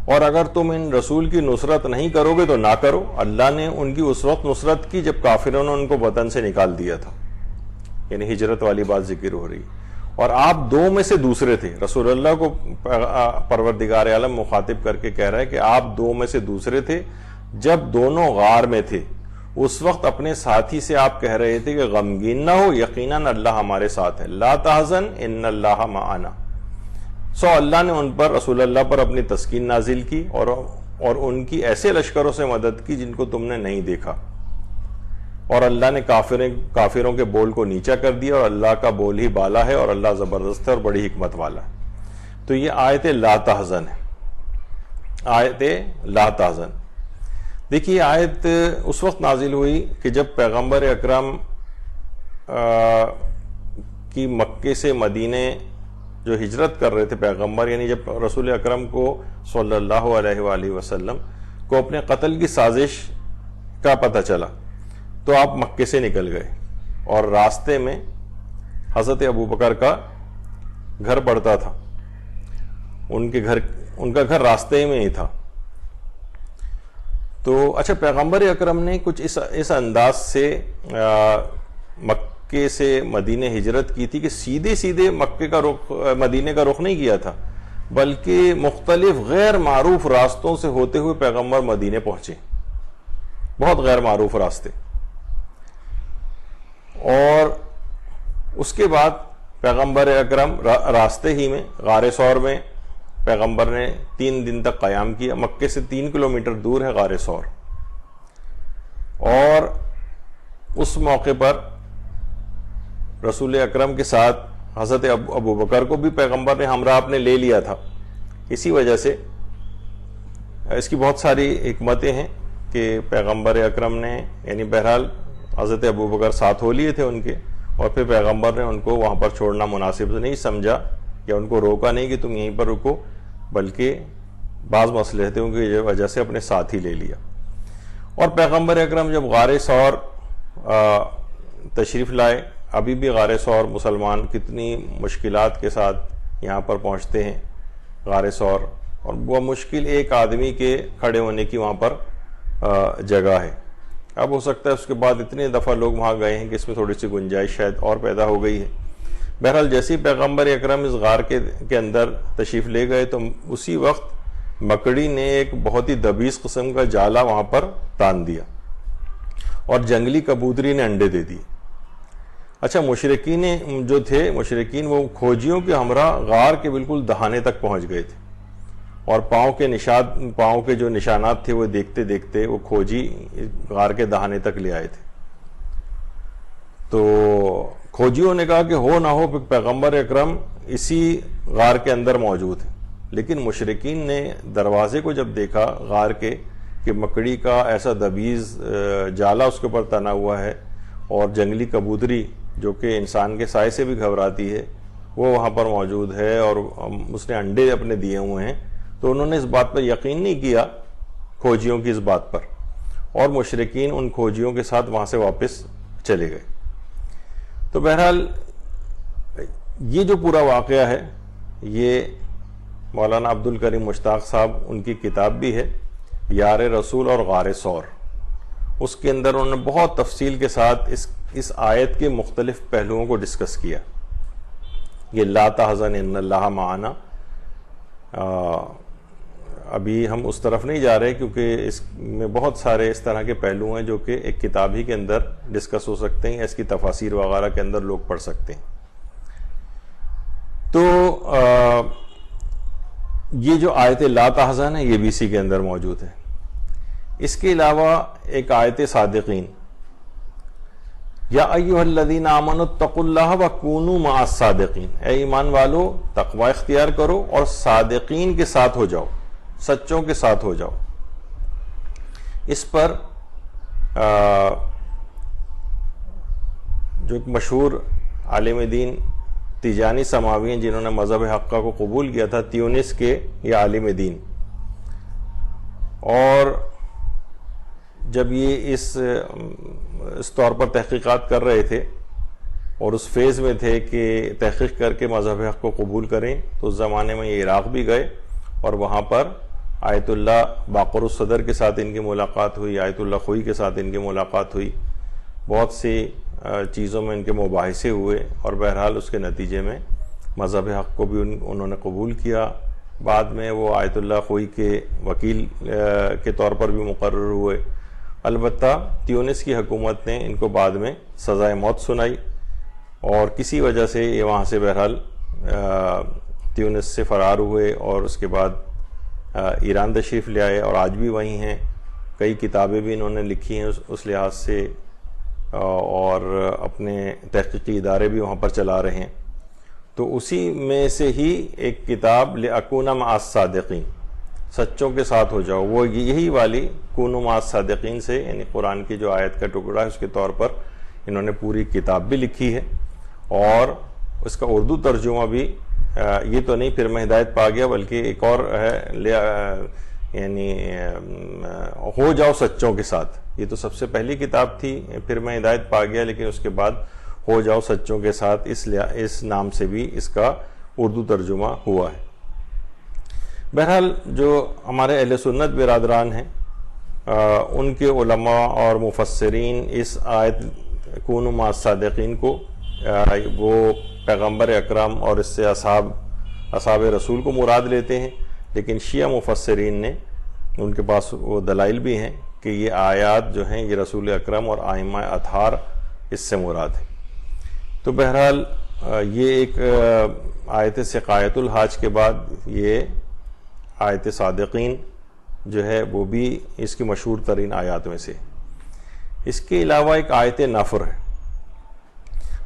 اور اگر تم ان رسول کی نصرت نہیں کرو گے تو نہ کرو. اللہ نے ان کی اس وقت نصرت کی جب کافروں نے ان کو وطن سے نکال دیا تھا, یعنی ہجرت والی بات ذکر ہو رہی. اور آپ دو میں سے دوسرے تھے. رسول اللہ کو پروردگار عالم مخاطب کر کے کہہ رہا ہے کہ آپ دو میں سے دوسرے تھے جب دونوں غار میں تھے. اس وقت اپنے ساتھی سے آپ کہہ رہے تھے کہ غمگین نہ ہو, یقیناً اللہ ہمارے ساتھ ہے. لا تحزن ان اللہ معنا. سو اللہ نے ان پر, رسول اللہ پر اپنی تسکین نازل کی اور ان کی ایسے لشکروں سے مدد کی جن کو تم نے نہیں دیکھا. اور اللہ نے کافروں کے بول کو نیچا کر دیا, اور اللہ کا بول ہی بالا ہے, اور اللہ زبردست ہے اور بڑی حکمت والا ہے. تو یہ آیت لا تحزن ہے. آیت لا تحزن. دیکھیے آیت اس وقت نازل ہوئی کہ جب پیغمبر اکرم کی مکے سے مدینے جو ہجرت کر رہے تھے پیغمبر, یعنی جب رسول اکرم کو صلی اللہ علیہ وآلہ وسلم کو اپنے قتل کی سازش کا پتہ چلا تو آپ مکے سے نکل گئے, اور راستے میں حضرت ابوبکر کا گھر پڑتا تھا. ان کا گھر راستے میں ہی تھا. تو اچھا, پیغمبر اکرم نے کچھ اس انداز سے مکے سے مدینے ہجرت کی تھی کہ سیدھے مکے کا رخ, مدینے کا رخ نہیں کیا تھا, بلکہ مختلف غیر معروف راستوں سے ہوتے ہوئے پیغمبر مدینے پہنچے. بہت غیر معروف راستے. اور اس کے بعد پیغمبر اکرم راستے ہی میں غار ثور میں پیغمبر نے 3 دن تک قیام کیا. مکے سے 3 کلومیٹر دور ہے غار ثور, اور اس موقع پر رسول اکرم کے ساتھ حضرت ابوبکر کو بھی پیغمبر نے ہمراہ اپنے لے لیا تھا. اسی وجہ سے اس کی بہت ساری حکمتیں ہیں کہ پیغمبر اکرم نے, یعنی بہرحال حضرت ابوبکر ساتھ ہو لیے تھے ان کے, اور پھر پیغمبر نے ان کو وہاں پر چھوڑنا مناسب نہیں سمجھا یا ان کو روکا نہیں کہ تم یہیں پر رکو, بلکہ بعض مصلحتوں کی وجہ سے اپنے ساتھ ہی لے لیا. اور پیغمبر اکرم جب غار ثور تشریف لائے, ابھی بھی غار ثور مسلمان کتنی مشکلات کے ساتھ یہاں پر پہنچتے ہیں غار ثور, اور وہ مشکل ایک آدمی کے کھڑے ہونے کی وہاں پر جگہ ہے. اب ہو سکتا ہے اس کے بعد اتنے دفعہ لوگ وہاں گئے ہیں کہ اس میں تھوڑی سی گنجائش شاید اور پیدا ہو گئی ہے. بہرحال جیسے ہی پیغمبر اکرم اس غار کے اندر تشریف لے گئے تو اسی وقت مکڑی نے ایک بہت ہی دبیس قسم کا جالا وہاں پر تان دیا, اور جنگلی کبوتری نے انڈے دے دیے. اچھا, مشرکین وہ کھوجیوں کے ہمراہ غار کے بالکل دہانے تک پہنچ گئے تھے, اور پاؤں کے جو نشانات تھے وہ دیکھتے دیکھتے وہ کھوجی غار کے دہانے تک لے آئے تھے. تو کھوجیوں نے کہا کہ ہو نہ ہو پیغمبر اکرم اسی غار کے اندر موجود ہیں, لیکن مشرکین نے دروازے کو جب دیکھا غار کے کہ مکڑی کا ایسا دبیز جالا اس کے اوپر تنا ہوا ہے, اور جنگلی کبوتری جو کہ انسان کے سائے سے بھی گھبراتی ہے وہ وہاں پر موجود ہے, اور اس نے انڈے اپنے دیے ہوئے ہیں, تو انہوں نے اس بات پر یقین نہیں کیا, کھوجیوں کی اس بات پر, اور مشرکین ان کھوجیوں کے ساتھ وہاں سے واپس چلے گئے. تو بہرحال یہ جو پورا واقعہ ہے یہ مولانا عبد الکریم مشتاق صاحب ان کی کتاب بھی ہے یار رسول اور غار ثور, اس کے اندر انہوں نے بہت تفصیل کے ساتھ اس آیت کے مختلف پہلوؤں کو ڈسکس کیا. یہ لا تحزن ان اللہ معنا, ابھی ہم اس طرف نہیں جا رہے کیونکہ اس میں بہت سارے اس طرح کے پہلو ہیں جو کہ ایک کتاب ہی کے اندر ڈسکس ہو سکتے ہیں یا اس کی تفاسیر وغیرہ کے اندر لوگ پڑھ سکتے ہیں. تو یہ جو آیت لا تحزن ہے یہ بھی اسی کے اندر موجود ہے. اس کے علاوہ ایک آیت صادقین، یا ایھا الذین آمنوا اتقوا اللہ وکونوا مع الصادقین، اے ایمان والو تقوی اختیار کرو اور صادقین کے ساتھ ہو جاؤ، سچوں کے ساتھ ہو جاؤ. اس پر جو ایک مشہور عالم دین تیجانی سماوی ہیں جنہوں نے مذہب حقہ کو قبول کیا تھا، تیونس کے یہ عالم دین، اور جب یہ اس طور پر تحقیقات کر رہے تھے اور اس فیز میں تھے کہ تحقیق کر کے مذہب حق کو قبول کریں، تو اس زمانے میں یہ عراق بھی گئے اور وہاں پر آیت اللہ باقر الصدر کے ساتھ ان کی ملاقات ہوئی، آیت اللہ خوئی کے ساتھ ان کی ملاقات ہوئی، بہت سی چیزوں میں ان کے مباحثے ہوئے، اور بہرحال اس کے نتیجے میں مذہب حق کو بھی انہوں نے قبول کیا. بعد میں وہ آیت اللہ خوئی کے وکیل کے طور پر بھی مقرر ہوئے. البتہ تیونس کی حکومت نے ان کو بعد میں سزائے موت سنائی، اور کسی وجہ سے یہ وہاں سے بہرحال تیونس سے فرار ہوئے اور اس کے بعد ایران تشریف لے آئے، اور آج بھی وہیں ہیں. کئی کتابیں بھی انہوں نے لکھی ہیں اس لحاظ سے، اور اپنے تحقیقی ادارے بھی وہاں پر چلا رہے ہیں. تو اسی میں سے ہی ایک کتاب لأکون مع الصادقین، سچوں کے ساتھ ہو جاؤ، وہ یہی والی کونوا مع الصادقین سے، یعنی قرآن کی جو آیت کا ٹکڑا ہے اس کے طور پر انہوں نے پوری کتاب بھی لکھی ہے، اور اس کا اردو ترجمہ بھی یہ تو نہیں پھر میں ہدایت پا گیا، بلکہ ایک اور ہے یعنی ہو جاؤ سچوں کے ساتھ. یہ تو سب سے پہلی کتاب تھی پھر میں ہدایت پا گیا، لیکن اس کے بعد ہو جاؤ سچوں کے ساتھ اس نام سے بھی اس کا اردو ترجمہ ہوا ہے. بہرحال جو ہمارے اہل سنت برادران ہیں ان کے علماء اور مفسرین اس آیت کونوا مع الصادقین کو وہ پیغمبر اکرم اور اس سے اصحاب رسول کو مراد لیتے ہیں، لیکن شیعہ مفسرین نے ان کے پاس وہ دلائل بھی ہیں کہ یہ آیات جو ہیں یہ رسول اکرم اور ائمہ اطہار اس سے مراد ہے. تو بہرحال یہ ایک آیت سقایت الحاج کے بعد یہ آیت صادقین جو ہے وہ بھی اس کی مشہور ترین آیات میں سے. اس کے علاوہ ایک آیت نفر ہے،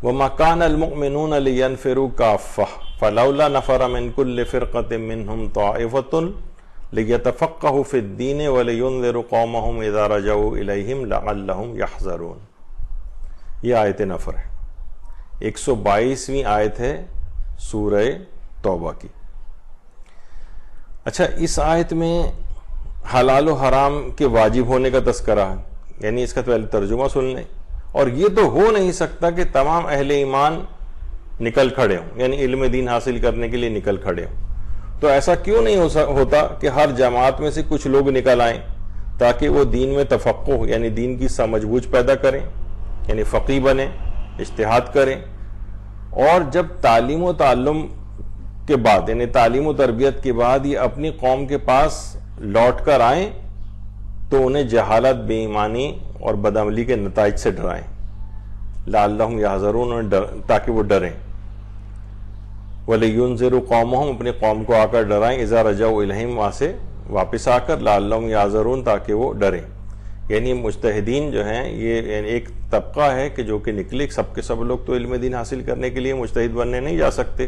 وَمَا كَانَ الْمُؤْمِنُونَ لِيَنْفِرُوا كَافَّةً فَلَوْلَا نَفَرَ مِنْ كُلِّ فِرْقَةٍ مِّنْهُمْ طَائِفَةٌ لِيَتَفَقَّهُوا فِي الدِّينِ وَلِيُنذِرُوا قَوْمَهُمْ إِذَا رَجَعُوا إِلَيْهِمْ لَعَلَّهُمْ يَحْذَرُونَ. یہ آیت نفر ہے، 122ویں آیت ہے سورہ توبہ کی. اچھا، اس آیت میں حلال و حرام کے واجب ہونے کا تذکرہ ہے، یعنی اس کا پہلے ترجمہ سن لیں. اور یہ تو ہو نہیں سکتا کہ تمام اہل ایمان نکل کھڑے ہوں، یعنی علم دین حاصل کرنے کے لیے نکل کھڑے ہوں. تو ایسا کیوں نہیں ہوتا کہ ہر جماعت میں سے کچھ لوگ نکل آئیں تاکہ وہ دین میں تفقہ یعنی دین کی سمجھ بوجھ پیدا کریں، یعنی فقیہ بنیں، اجتہاد کریں، اور جب تعلیم و تعلم کے بعد یعنی تعلیم و تربیت کے بعد یہ اپنی قوم کے پاس لوٹ کر آئیں تو انہیں جہالت، بے ایمانی اور بدعملی کے نتائج سے ڈرائیں، لعلہم یحذرون، تاکہ وہ ڈریں. وَلِيُنذِرُوا قَوْمَهُمْ، اپنی قوم کو آ کر ڈرائیں، اِذَا رَجَعُوا إِلَيْهِمْ، وہاں سے واپس آ کر، لعلہم یحذرون، تاکہ وہ ڈریں. یعنی مجتہدین جو ہیں یہ یعنی ایک طبقہ ہے کہ جو کہ نکلے، سب کے سب لوگ تو علم دین حاصل کرنے کے لیے مجتہد بننے نہیں جا سکتے،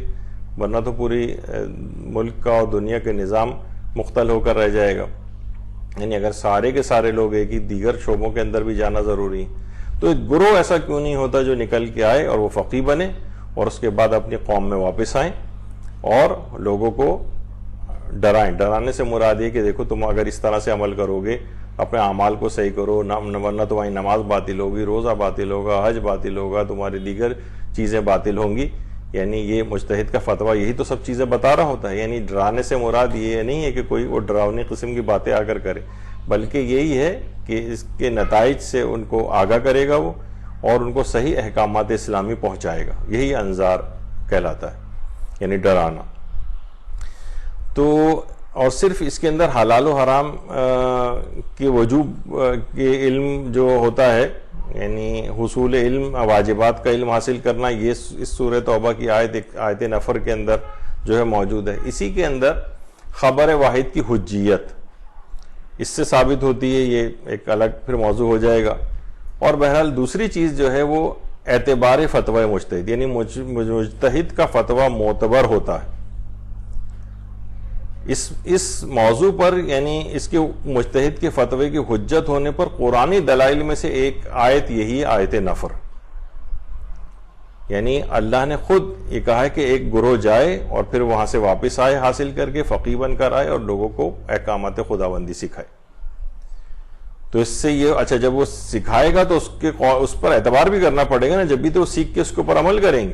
ورنہ تو پوری ملک کا اور دنیا کے نظام مختل ہو کر رہ جائے گا. یعنی اگر سارے کے سارے لوگ ایک ہی دیگر شعبوں کے اندر بھی جانا ضروری ہے، تو ایک گروہ ایسا کیوں نہیں ہوتا جو نکل کے آئے اور وہ فقیہ بنے اور اس کے بعد اپنی قوم میں واپس آئیں اور لوگوں کو ڈرائیں. ڈرانے سے مراد یہ کہ دیکھو تم اگر اس طرح سے عمل کرو گے، اپنے اعمال کو صحیح کرو، ورنہ تمہاری نماز باطل ہوگی، روزہ باطل ہوگا، حج باطل ہوگا، تمہاری دیگر چیزیں باطل ہوں گی. یعنی یہ مجتہد کا فتویٰ یہی تو سب چیزیں بتا رہا ہوتا ہے. یعنی ڈرانے سے مراد یہ نہیں ہے کہ کوئی وہ ڈراؤنی قسم کی باتیں آ کر کرے، بلکہ یہی ہے کہ اس کے نتائج سے ان کو آگاہ کرے گا وہ، اور ان کو صحیح احکامات اسلامی پہنچائے گا. یہی انذار کہلاتا ہے، یعنی ڈرانا. تو اور صرف اس کے اندر حلال و حرام کے وجوب کے علم جو ہوتا ہے، یعنی حصول علم، واجبات کا علم حاصل کرنا، یہ اس سورہ توبہ کی آیت نفر کے اندر جو ہے موجود ہے. اسی کے اندر خبر واحد کی حجیت اس سے ثابت ہوتی ہے، یہ ایک الگ پھر موضوع ہو جائے گا. اور بہرحال دوسری چیز جو ہے وہ اعتبار فتوی مجتہد، یعنی مجتہد کا فتویٰ معتبر ہوتا ہے. اس موضوع پر، یعنی اس کے مجتہد کے فتوے کی حجت ہونے پر قرآنی دلائل میں سے ایک آیت یہی آیت نفر. یعنی اللہ نے خود یہ کہا ہے کہ ایک گروہ جائے اور پھر وہاں سے واپس آئے حاصل کر کے، فقیہ بن کر آئے اور لوگوں کو احکامات خداوندی سکھائے. تو اس سے یہ اچھا، جب وہ سکھائے گا تو اس پر اعتبار بھی کرنا پڑے گا نا، جب بھی تو وہ سیکھ کے اس کے اوپر عمل کریں گے.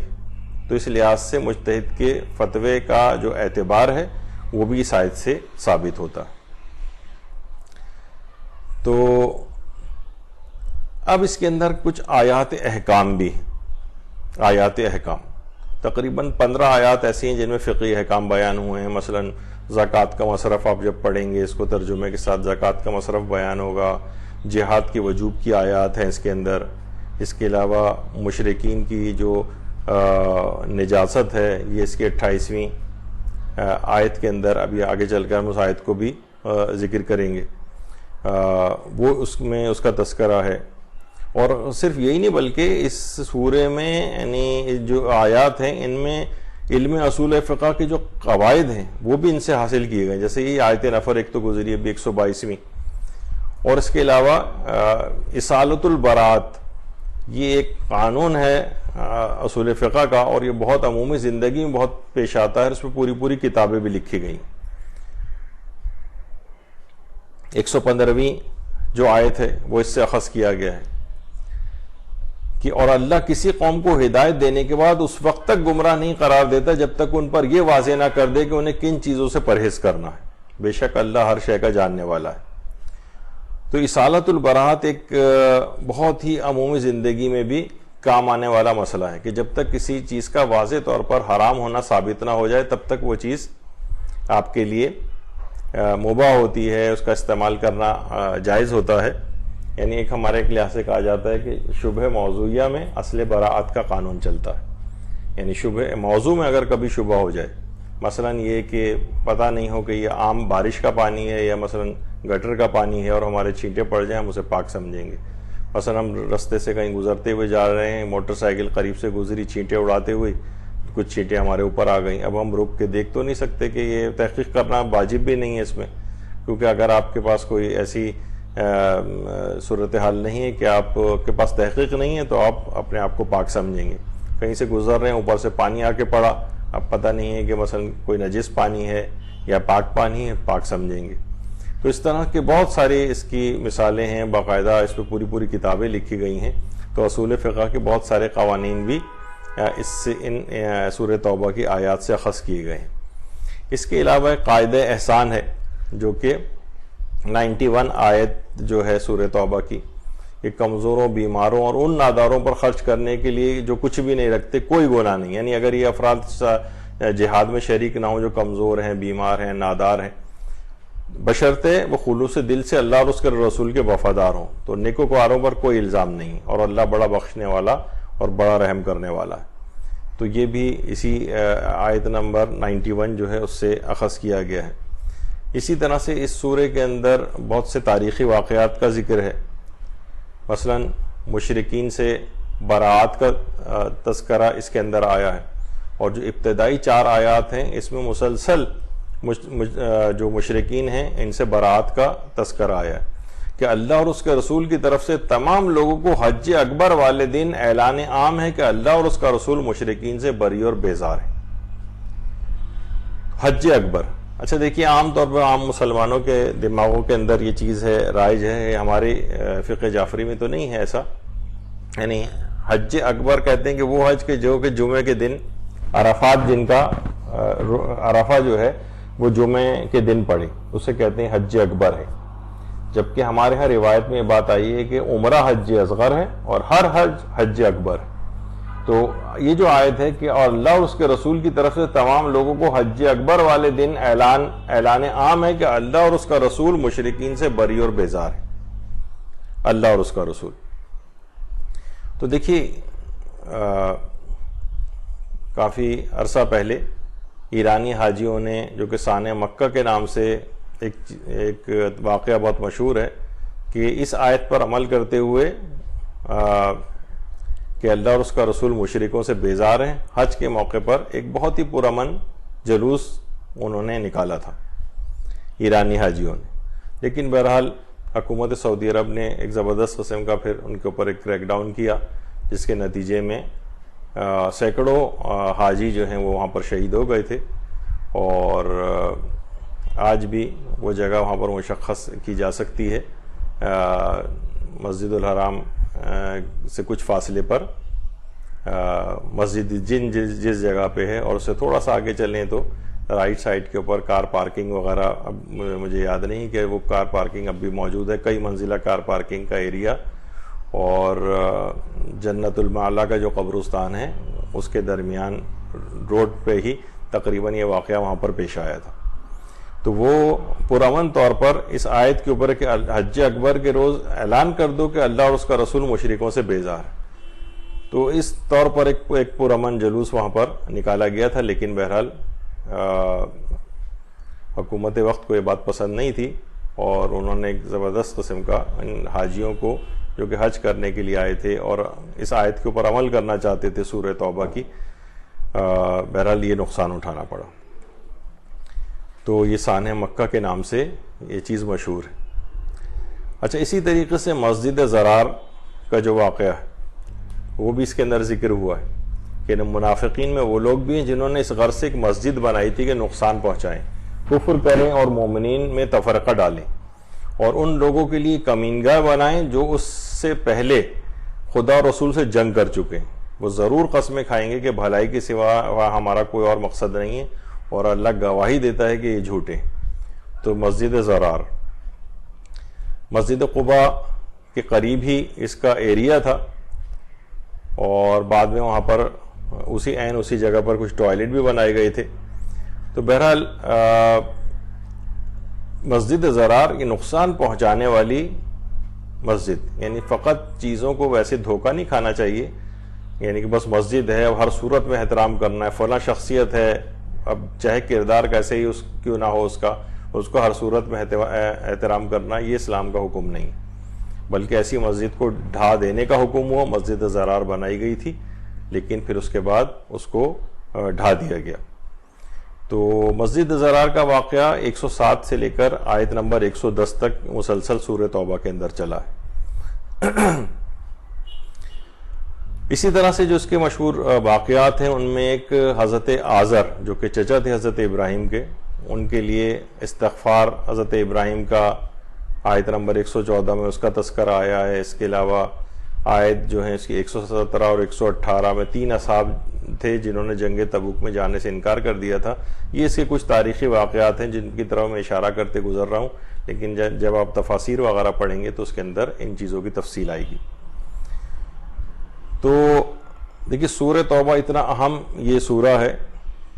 تو اس لحاظ سے مجتہد کے فتوے کا جو اعتبار ہے وہ بھی اس آیت سے ثابت ہوتا ہے. تو اب اس کے اندر کچھ آیات احکام بھی، آیات احکام تقریباً 15 آیات ایسی ہیں جن میں فقہی احکام بیان ہوئے ہیں. مثلا زکوٰۃ کا مصرف آپ جب پڑھیں گے، اس کو ترجمے کے ساتھ زکوٰۃ کا مصرف بیان ہوگا. جہاد کے وجوب کی آیات ہیں اس کے اندر. اس کے علاوہ مشرکین کی جو نجاست ہے، یہ اس کے 28ویں آیت کے اندر، ابھی آگے چل کر ہم اس آیت کو بھی ذکر کریں گے، وہ اس میں اس کا تذکرہ ہے. اور صرف یہی نہیں بلکہ اس سورے میں یعنی جو آیات ہیں ان میں علم اصول فقہ کے جو قواعد ہیں وہ بھی ان سے حاصل کیے گئے. جیسے یہ آیت نفر ایک تو گزری ابھی 122ویں، اور اس کے علاوہ اصالۃ البراءت، یہ ایک قانون ہے اصول فقہ کا، اور یہ بہت عمومی زندگی میں بہت پیش آتا ہے. اس میں پوری کتابیں بھی لکھی گئی. 115ویں جو آیت ہے وہ اس سے اخذ کیا گیا ہے کہ اور اللہ کسی قوم کو ہدایت دینے کے بعد اس وقت تک گمراہ نہیں قرار دیتا جب تک ان پر یہ واضح نہ کر دے کہ انہیں کن چیزوں سے پرہیز کرنا ہے. بے شک اللہ ہر شے کا جاننے والا ہے. تو اصالۃ البراءت ایک بہت ہی عمومی زندگی میں بھی کام آنے والا مسئلہ ہے کہ جب تک کسی چیز کا واضح طور پر حرام ہونا ثابت نہ ہو جائے تب تک وہ چیز آپ کے لیے مباح ہوتی ہے، اس کا استعمال کرنا جائز ہوتا ہے. یعنی ایک ہمارے ایک لحاظ سے کہا جاتا ہے کہ شبہ موضوعیہ میں اصل براعت کا قانون چلتا ہے. یعنی شبہ موضوع میں اگر کبھی شبہ ہو جائے، مثلا یہ کہ پتہ نہیں ہو کہ یہ عام بارش کا پانی ہے یا مثلا گٹر کا پانی ہے اور ہمارے چھینٹے پڑ جائیں، ہم اسے پاک سمجھیں گے. مثلا ہم رستے سے کہیں گزرتے ہوئے جا رہے ہیں، موٹر سائیکل قریب سے گزری، چھینٹے اڑاتے ہوئے کچھ چھینٹے ہمارے اوپر آ گئیں. اب ہم رک کے دیکھ تو نہیں سکتے کہ یہ تحقیق کرنا واجب بھی نہیں ہے اس میں، کیونکہ اگر آپ کے پاس کوئی ایسی صورتحال نہیں ہے کہ آپ کے پاس تحقیق نہیں ہے تو آپ اپنے آپ کو پاک سمجھیں گے. کہیں سے گزر رہے ہیں، اوپر سے پانی آ کے پڑا، اب پتہ نہیں ہے کہ مثلا کوئی نجس پانی ہے یا پاک پانی ہے، پاک سمجھیں گے. تو اس طرح کے بہت ساری اس کی مثالیں ہیں، باقاعدہ اس پہ پوری کتابیں لکھی گئی ہیں. تو اصول فقہ کے بہت سارے قوانین بھی اس سے ان سورہ توبہ کی آیات سے اخذ کیے گئے ہیں. اس کے علاوہ ایک قاعدہ احسان ہے جو کہ 91 آیت جو ہے سورہ توبہ کی، کہ کمزوروں، بیماروں اور ان ناداروں پر خرچ کرنے کے لیے جو کچھ بھی نہیں رکھتے کوئی گناہ نہیں. یعنی اگر یہ افراد جہاد میں شریک نہ ہوں جو کمزور ہیں، بیمار ہیں، نادار ہیں، بشرطے وہ خلوص دل سے اللہ اور اس کے رسول کے وفادار ہوں، تو نیکوکاروں پر کوئی الزام نہیں. اور اللہ بڑا بخشنے والا اور بڑا رحم کرنے والا ہے. تو یہ بھی اسی آیت نمبر 91 جو ہے اس سے اخذ کیا گیا ہے. اسی طرح سے اس سورے کے اندر بہت سے تاریخی واقعات کا ذکر ہے. مثلا مشرکین سے براعت کا تذکرہ اس کے اندر آیا ہے، اور جو ابتدائی 4 آیات ہیں اس میں مسلسل جو مشرکین ہیں ان سے براعت کا تذکرہ آیا ہے کہ اللہ اور اس کے رسول کی طرف سے تمام لوگوں کو حج اکبر والے دن اعلان عام ہے کہ اللہ اور اس کا رسول مشرکین سے بری اور بیزار ہے. حج اکبر، اچھا دیکھیے عام طور پر عام مسلمانوں کے دماغوں کے اندر یہ چیز ہے، رائج ہے، ہمارے فقہ جعفری میں تو نہیں ہے ایسا. یعنی حج اکبر کہتے ہیں کہ وہ حج کے جو کہ جمعے کے دن عرفات، جن کا عرفہ جو ہے وہ جمعے کے دن پڑے، اسے کہتے ہیں حج اکبر ہے. جبکہ ہمارے ہاں روایت میں یہ بات آئی ہے کہ عمرہ حج اصغر ہے اور ہر حج حج اکبر ہے. تو یہ جو آیت ہے کہ اور اللہ اور اس کے رسول کی طرف سے تمام لوگوں کو حج اکبر والے دن اعلان عام ہے کہ اللہ اور اس کا رسول مشرکین سے بری اور بیزار ہے، اللہ اور اس کا رسول۔ تو دیکھیے کافی عرصہ پہلے ایرانی حاجیوں نے، جو کہ سانح مکہ کے نام سے ایک واقعہ بہت مشہور ہے، کہ اس آیت پر عمل کرتے ہوئے کہ اللہ اور اس کا رسول مشرکوں سے بیزار ہیں، حج کے موقع پر ایک بہت ہی پرامن جلوس انہوں نے نکالا تھا ایرانی حاجیوں نے۔ لیکن بہرحال حکومت سعودی عرب نے ایک زبردست قسم کا پھر ان کے اوپر ایک کریک ڈاؤن کیا، جس کے نتیجے میں سینکڑوں حاجی جو ہیں وہ وہاں پر شہید ہو گئے تھے، اور آج بھی وہ جگہ وہاں پر مشخص کی جا سکتی ہے، مسجد الحرام سے کچھ فاصلے پر مسجد جس جگہ پہ ہے، اور اس سے تھوڑا سا آگے چلیں تو رائٹ سائڈ کے اوپر کار پارکنگ وغیرہ، اب مجھے یاد نہیں کہ وہ کار پارکنگ اب بھی موجود ہے، کئی منزلہ کار پارکنگ کا ایریا، اور جنت المعلا کا جو قبرستان ہے اس کے درمیان روڈ پہ ہی تقریباً یہ واقعہ وہاں پر پیش آیا تھا۔ تو وہ پرامن طور پر اس آیت کے اوپر کہ حج اکبر کے روز اعلان کر دو کہ اللہ اور اس کا رسول مشرکوں سے بیزار ہے، تو اس طور پر ایک پرامن جلوس وہاں پر نکالا گیا تھا۔ لیکن بہرحال حکومت وقت کو یہ بات پسند نہیں تھی، اور انہوں نے ایک زبردست قسم کا ان حاجیوں کو جو کہ حج کرنے کے لیے آئے تھے اور اس آیت کے اوپر عمل کرنا چاہتے تھے سورہ توبہ کی، بہرحال یہ نقصان اٹھانا پڑا۔ تو یہ سانح مکہ کے نام سے یہ چیز مشہور ہے۔ اچھا، اسی طریقے سے مسجد زرار کا جو واقعہ ہے وہ بھی اس کے اندر ذکر ہوا ہے کہ منافقین میں وہ لوگ بھی ہیں جنہوں نے اس غرض سے ایک مسجد بنائی تھی کہ نقصان پہنچائیں، کفر کریں اور مومنین میں تفرقہ ڈالیں، اور ان لوگوں کے لیے کمینگاہ بنائیں جو اس سے پہلے خدا اور رسول سے جنگ کر چکے ہیں۔ وہ ضرور قسمیں کھائیں گے کہ بھلائی کے سوا ہمارا کوئی اور مقصد نہیں ہے، اور اللہ گواہی دیتا ہے کہ یہ جھوٹے۔ تو مسجد زرار مسجد قباء کے قریب ہی اس کا ایریا تھا، اور بعد میں وہاں پر اسی جگہ پر کچھ ٹوائلٹ بھی بنائے گئے تھے۔ تو بہرحال مسجد زرار یہ نقصان پہنچانے والی مسجد، یعنی فقط چیزوں کو ویسے دھوکہ نہیں کھانا چاہیے، یعنی کہ بس مسجد ہے اب ہر صورت میں احترام کرنا ہے، فلاں شخصیت ہے اب چاہے کردار کیسے ہی کیوں نہ ہو اس کو ہر صورت میں احترام کرنا، یہ اسلام کا حکم نہیں، بلکہ ایسی مسجد کو ڈھا دینے کا حکم ہوا۔ مسجد زرار بنائی گئی تھی، لیکن پھر اس کے بعد اس کو ڈھا دیا گیا۔ تو مسجد زرار کا واقعہ 107 سے لے کر آیت نمبر 110 تک مسلسل سورہ توبہ کے اندر چلا ہے۔ اسی طرح سے جو اس کے مشہور واقعات ہیں ان میں ایک حضرت آزر جو کہ چچا تھے حضرت ابراہیم کے، ان کے لیے استغفار حضرت ابراہیم کا آیت نمبر 114 میں اس کا تذکرہ آیا ہے۔ اس کے علاوہ آیت جو ہیں اس کی 117 اور 118 میں 3 اصحاب تھے جنہوں نے جنگ تبوک میں جانے سے انکار کر دیا تھا۔ یہ اس کے کچھ تاریخی واقعات ہیں جن کی طرف میں اشارہ کرتے گزر رہا ہوں، لیکن جب آپ تفاسیر وغیرہ پڑھیں گے تو اس کے اندر ان چیزوں کی تفصیل آئے گی۔ تو دیکھیے سورہ توبہ اتنا اہم یہ سورہ ہے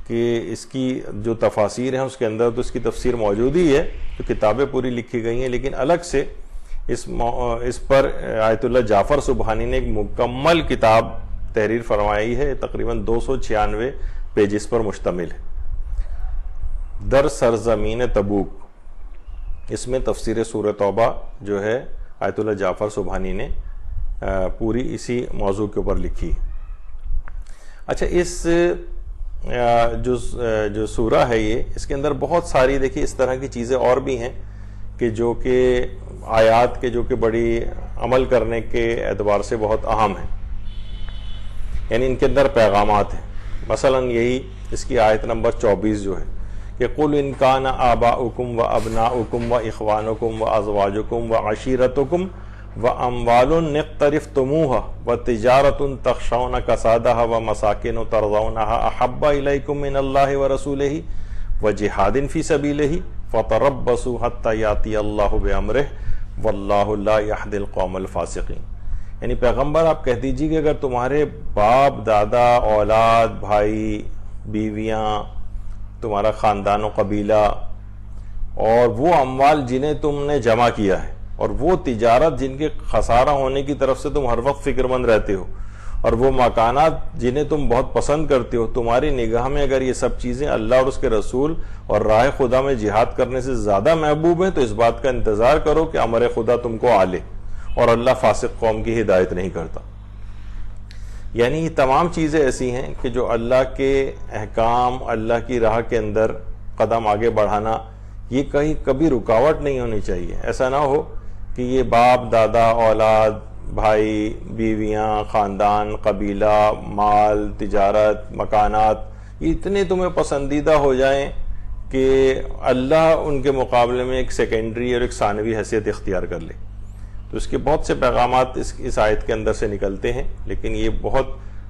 کہ اس کی جو تفاسیر ہیں اس کے اندر تو اس کی تفسیر موجود ہی ہے، تو کتابیں پوری لکھی گئی ہیں، لیکن الگ سے اس پر آیت اللہ جعفر سبحانی نے ایک مکمل کتاب تحریر فرمائی ہے، تقریباً 296 پیجز پر مشتمل ہے، در سرزمین تبوک۔ اس میں تفسیر سورہ توبہ جو ہے آیت اللہ جعفر سبحانی نے پوری اسی موضوع کے اوپر لکھی۔ اچھا، اس جو سورہ ہے یہ اس کے اندر بہت ساری دیکھیے اس طرح کی چیزیں اور بھی ہیں کہ جو کہ آیات کے جو کہ بڑی عمل کرنے کے اعتبار سے بہت اہم ہیں، یعنی ان کے اندر پیغامات ہیں۔ مثلا یہی اس کی آیت نمبر 24 جو ہے کہ قُلْ إِنْ كَانَ آبَاؤُكُمْ وَأَبْنَاؤُكُمْ وَإِخْوَانُكُمْ وَأَزْوَاجُكُمْ وَعَشِيرَتُكُمْ وَأَمْوَالٌ اقْتَرَفْتُمُوهَا وَتِجَارَةٌ تَخْشَوْنَ كَسَادَهَا وَمَسَاكِنُ تَرْضَوْنَهَا أَحَبَّ إِلَيْكُم مِّنَ اللَّهِ وَرَسُولِهِ وَجِهَادٍ فِي سَبِيلِهِ فَتَرَبَّصُوا حَتَّى يَأْتِيَ اللَّهُ بِأَمْرِهِ وَاللَّهُ لَا يَهْدِي الْقَوْمَ الْفَاسِقِينَ۔ یعنی پیغمبر آپ کہہ دیجیے کہ اگر تمہارے باپ دادا اولاد بھائی بیویاں تمہارا خاندان و قبیلہ اور وہ اموال جنہیں تم نے جمع کیا ہے اور وہ تجارت جن کے خسارہ ہونے کی طرف سے تم ہر وقت فکر مند رہتے ہو اور وہ مکانات جنہیں تم بہت پسند کرتے ہو، تمہاری نگاہ میں اگر یہ سب چیزیں اللہ اور اس کے رسول اور راہ خدا میں جہاد کرنے سے زیادہ محبوب ہیں تو اس بات کا انتظار کرو کہ امر خدا تم کو آ لے، اور اللہ فاسق قوم کی ہدایت نہیں کرتا۔ یعنی یہ تمام چیزیں ایسی ہیں کہ جو اللہ کے احکام، اللہ کی راہ کے اندر قدم آگے بڑھانا، یہ کبھی رکاوٹ نہیں ہونی چاہیے۔ ایسا نہ ہو کہ یہ باپ دادا اولاد بھائی بیویاں خاندان قبیلہ مال تجارت مکانات یہ اتنے تمہیں پسندیدہ ہو جائیں کہ اللہ ان کے مقابلے میں ایک سیکنڈری اور ایک ثانوی حیثیت اختیار کر لے۔ تو اس کے بہت سے پیغامات اس آیت کے اندر سے نکلتے ہیں، لیکن یہ بہت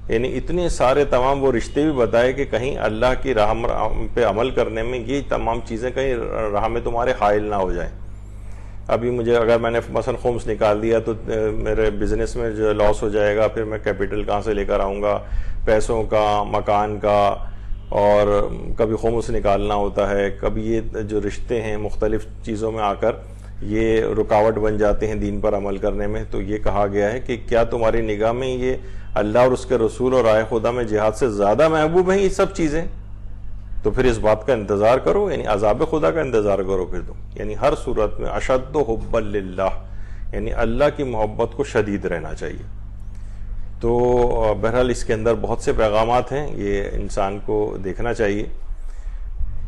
یعنی اتنے سارے تمام وہ رشتے بھی بتائے کہ کہیں اللہ کی راہ پہ عمل کرنے میں یہ تمام چیزیں کہیں راہ میں تمہارے حائل نہ ہو جائیں۔ ابھی مجھے اگر میں نے مثلا خمس نکال دیا تو میرے بزنس میں جو لاس ہو جائے گا، پھر میں کیپٹل کہاں سے لے کر آؤں گا، پیسوں کا مکان کا، اور کبھی خمس نکالنا ہوتا ہے، کبھی یہ جو رشتے ہیں مختلف چیزوں میں آ کر یہ رکاوٹ بن جاتے ہیں دین پر عمل کرنے میں۔ تو یہ کہا گیا ہے کہ کیا تمہاری نگاہ میں یہ اللہ اور اس کے رسول اور رائے خدا میں جہاد سے زیادہ محبوب ہیں یہ سب چیزیں؟ تو پھر اس بات کا انتظار کرو، یعنی عذاب خدا کا انتظار کرو پھر تم، یعنی ہر صورت میں اشد حبا للہ، یعنی اللہ کی محبت کو شدید رہنا چاہیے۔ تو بہرحال اس کے اندر بہت سے پیغامات ہیں، یہ انسان کو دیکھنا چاہیے۔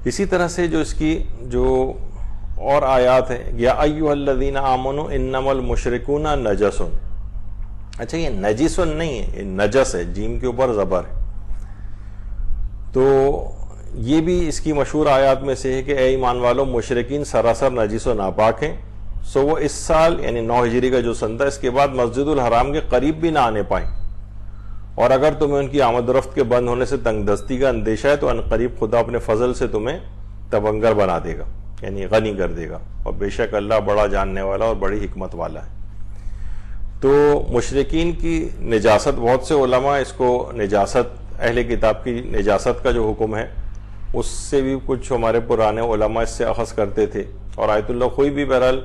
اسی طرح سے جو اس کی جو اور آیات ہیں، یا ایھا الذین آمنوا انما المشرکون نجس، اچھا یہ نجس نہیں ہے، یہ نجس ہے، جیم کے اوپر زبر ہے۔ تو یہ بھی اس کی مشہور آیات میں سے ہے کہ اے ایمان والو مشرکین سراسر نجس و ناپاک ہیں، سو وہ اس سال یعنی 9 ہجری کا جو سن تھا اس کے بعد مسجد الحرام کے قریب بھی نہ آنے پائیں، اور اگر تمہیں ان کی آمد و رفت کے بند ہونے سے تنگ دستی کا اندیشہ ہے تو ان قریب خدا اپنے فضل سے تمہیں تبنگر بنا دے گا، یعنی غنی کر دے گا، اور بے شک اللہ بڑا جاننے والا اور بڑی حکمت والا ہے۔ تو مشرکین کی نجاست، بہت سے علماء اس کو نجاست، اہل کتاب کی نجاست کا جو حکم ہے اس سے بھی کچھ ہمارے پرانے علماء اس سے اخذ کرتے تھے، اور آیت اللہ خوئی بھی بہرحال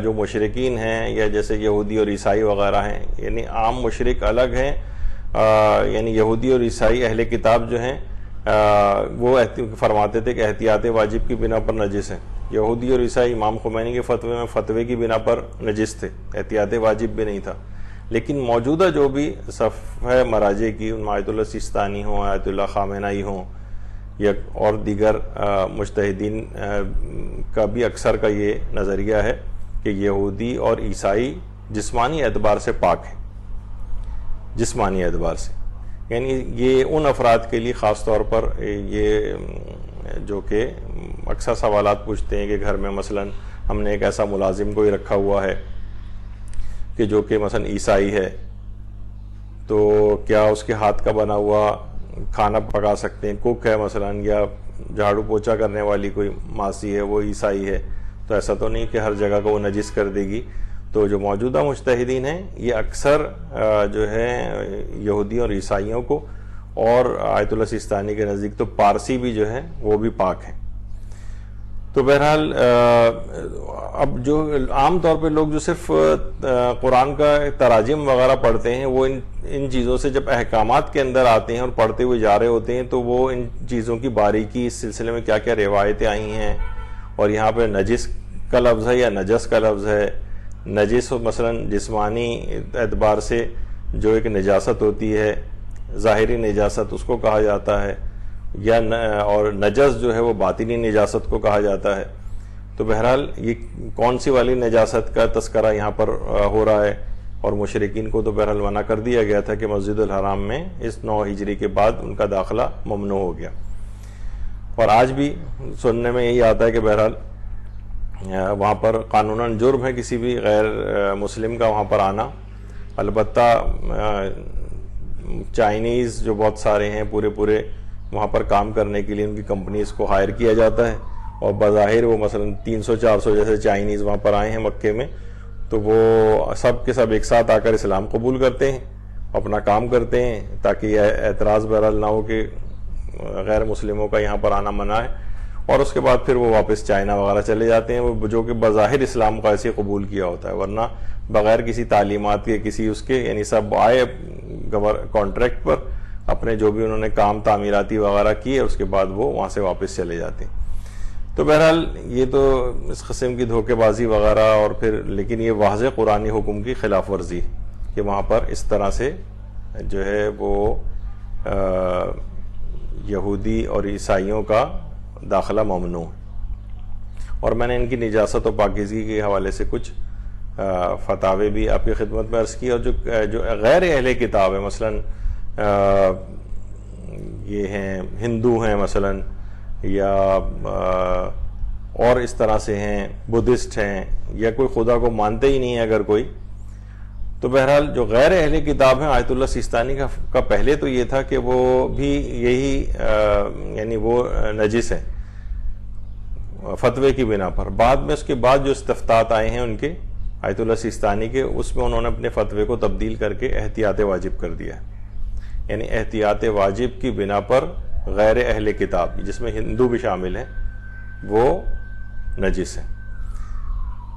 جو مشرکین ہیں یا جیسے یہودی اور عیسائی وغیرہ ہیں، یعنی عام مشرک الگ ہیں، یعنی یہودی اور عیسائی اہل کتاب جو ہیں وہ فرماتے تھے کہ احتیاط واجب کی بنا پر نجس ہیں۔ یہودی اور عیسائی امام خمینی کے فتوے میں فتوے کی بنا پر نجس تھے، احتیاط واجب بھی نہیں تھا۔ لیکن موجودہ جو بھی صفحہ مراجع کی، ان میں آیت اللہ سیستانی ہوں، آیت اللہ خامنہئی ہوں یا اور دیگر مجتہدین کا بھی اکثر کا یہ نظریہ ہے کہ یہودی اور عیسائی جسمانی اعتبار سے پاک ہیں، جسمانی اعتبار سے، یعنی یہ ان افراد کے لیے خاص طور پر یہ جو کہ اکثر سوالات پوچھتے ہیں کہ گھر میں مثلا ہم نے ایک ایسا ملازم کوئی رکھا ہوا ہے کہ جو کہ مثلا عیسائی ہے، تو کیا اس کے ہاتھ کا بنا ہوا کھانا پکا سکتے ہیں؟ کوک ہے مثلا، یا جھاڑو پوچھا کرنے والی کوئی ماسی ہے وہ عیسائی ہے، تو ایسا تو نہیں کہ ہر جگہ کو وہ نجس کر دے گی۔ تو جو موجودہ مجتہدین ہیں یہ اکثر جو ہے یہودیوں اور عیسائیوں کو، اور آیت اللہ سیستانی کے نزدیک تو پارسی بھی جو ہے وہ بھی پاک ہیں۔ تو بہرحال اب جو عام طور پہ لوگ جو صرف قرآن کا تراجم وغیرہ پڑھتے ہیں، وہ ان چیزوں سے جب احکامات کے اندر آتے ہیں اور پڑھتے ہوئے جا رہے ہوتے ہیں تو وہ ان چیزوں کی باریکی، اس سلسلے میں کیا کیا روایتیں آئی ہیں، اور یہاں پہ نجس کا لفظ ہے یا نجس کا لفظ ہے۔ نجس مثلا جسمانی اعتبار سے جو ایک نجاست ہوتی ہے، ظاہری نجاست اس کو کہا جاتا ہے، یا اور نجس جو ہے وہ باطنی نجاست کو کہا جاتا ہے۔ تو بہرحال یہ کون سی والی نجاست کا تذکرہ یہاں پر ہو رہا ہے، اور مشرکین کو تو بہرحال منع کر دیا گیا تھا کہ مسجد الحرام میں اس 9 ہجری کے بعد ان کا داخلہ ممنوع ہو گیا۔ اور آج بھی سننے میں یہی آتا ہے کہ بہرحال وہاں پر قانوناً جرم ہے کسی بھی غیر مسلم کا وہاں پر آنا۔ البتہ چائنیز جو بہت سارے ہیں پورے وہاں پر کام کرنے کے لیے ان کی کمپنیز کو ہائر کیا جاتا ہے، اور بظاہر وہ مثلا 300-400 جیسے چائنیز وہاں پر آئے ہیں مکے میں، تو وہ سب کے سب ایک ساتھ آ کر اسلام قبول کرتے ہیں، اپنا کام کرتے ہیں، تاکہ یہ اعتراض بہرحال نہ ہو کہ غیر مسلموں کا یہاں پر آنا منع ہے، اور اس کے بعد پھر وہ واپس چائنا وغیرہ چلے جاتے ہیں، وہ جو کہ بظاہر اسلام کا ایسے قبول کیا ہوتا ہے، ورنہ بغیر کسی تعلیمات کے کسی اس کے، یعنی سب آئے کانٹریکٹ پر، اپنے جو بھی انہوں نے کام تعمیراتی وغیرہ کیے، اس کے بعد وہ وہاں سے واپس چلے جاتے ہیں۔ تو بہرحال یہ تو اس قسم کی دھوکے بازی وغیرہ، اور پھر لیکن یہ واضح قرآنی حکم کی خلاف ورزی کہ وہاں پر اس طرح سے جو ہے وہ یہودی اور عیسائیوں کا داخلہ ممنوع ہے۔ اور میں نے ان کی نجاست و پاکیزگی کے حوالے سے کچھ فتاوے بھی آپ کی خدمت میں عرض کی، اور جو غیر اہل کتاب ہے، مثلا یہ ہیں ہندو ہیں مثلا، یا اور اس طرح سے ہیں بدھسٹ ہیں، یا کوئی خدا کو مانتے ہی نہیں ہے اگر کوئی، تو بہرحال جو غیر اہل کتاب ہیں، آیت اللہ سیستانی کا پہلے تو یہ تھا کہ وہ بھی یہی یعنی وہ نجس ہیں فتوے کی بنا پر۔ بعد میں اس کے بعد جو استفتاء آئے ہیں ان کے آیت اللہ سیستانی کے، اس میں انہوں نے اپنے فتوے کو تبدیل کر کے احتیاط واجب کر دیا ہے، یعنی احتیاط واجب کی بنا پر غیر اہل کتاب جس میں ہندو بھی شامل ہیں وہ نجس ہیں۔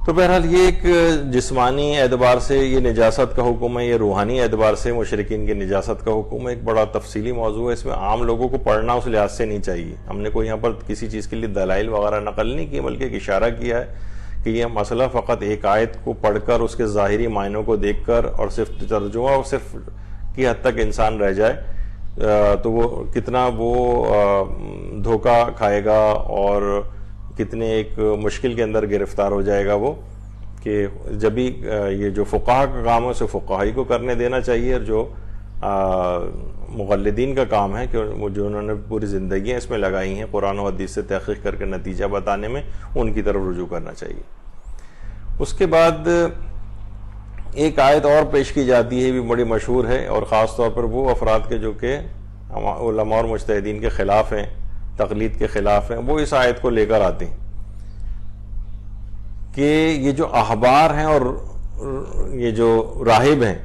تو بہرحال یہ ایک جسمانی اعتبار سے یہ نجاست کا حکم ہے، یہ روحانی اعتبار سے مشرکین کی نجاست کا حکم ہے، ایک بڑا تفصیلی موضوع ہے، اس میں عام لوگوں کو پڑھنا اس لحاظ سے نہیں چاہیے۔ ہم نے کوئی یہاں پر کسی چیز کے لیے دلائل وغیرہ نقل نہیں کی، بلکہ ایک اشارہ کیا ہے کہ یہ مسئلہ فقط ایک آیت کو پڑھ کر اس کے ظاہری معنوں کو دیکھ کر اور صرف ترجمہ اور صرف کی حد تک انسان رہ جائے تو وہ کتنا وہ دھوکہ کھائے گا اور کتنے ایک مشکل کے اندر گرفتار ہو جائے گا وہ، کہ جب بھی یہ جو فقہا کا کام ہے اسے فقہائی کو کرنے دینا چاہیے، اور جو مقلدین کا کام ہے کہ جو انہوں نے پوری زندگیاں اس میں لگائی ہیں قرآن و حدیث سے تحقیق کر کے نتیجہ بتانے میں، ان کی طرف رجوع کرنا چاہیے۔ اس کے بعد ایک آیت اور پیش کی جاتی ہے، بھی بڑی مشہور ہے، اور خاص طور پر وہ افراد کے جو کہ علماء اور مجتہدین کے خلاف ہیں، تقلید کے خلاف ہیں، وہ اس آیت کو لے کر آتے ہیں کہ یہ جو احبار ہیں اور یہ جو راہب ہیں،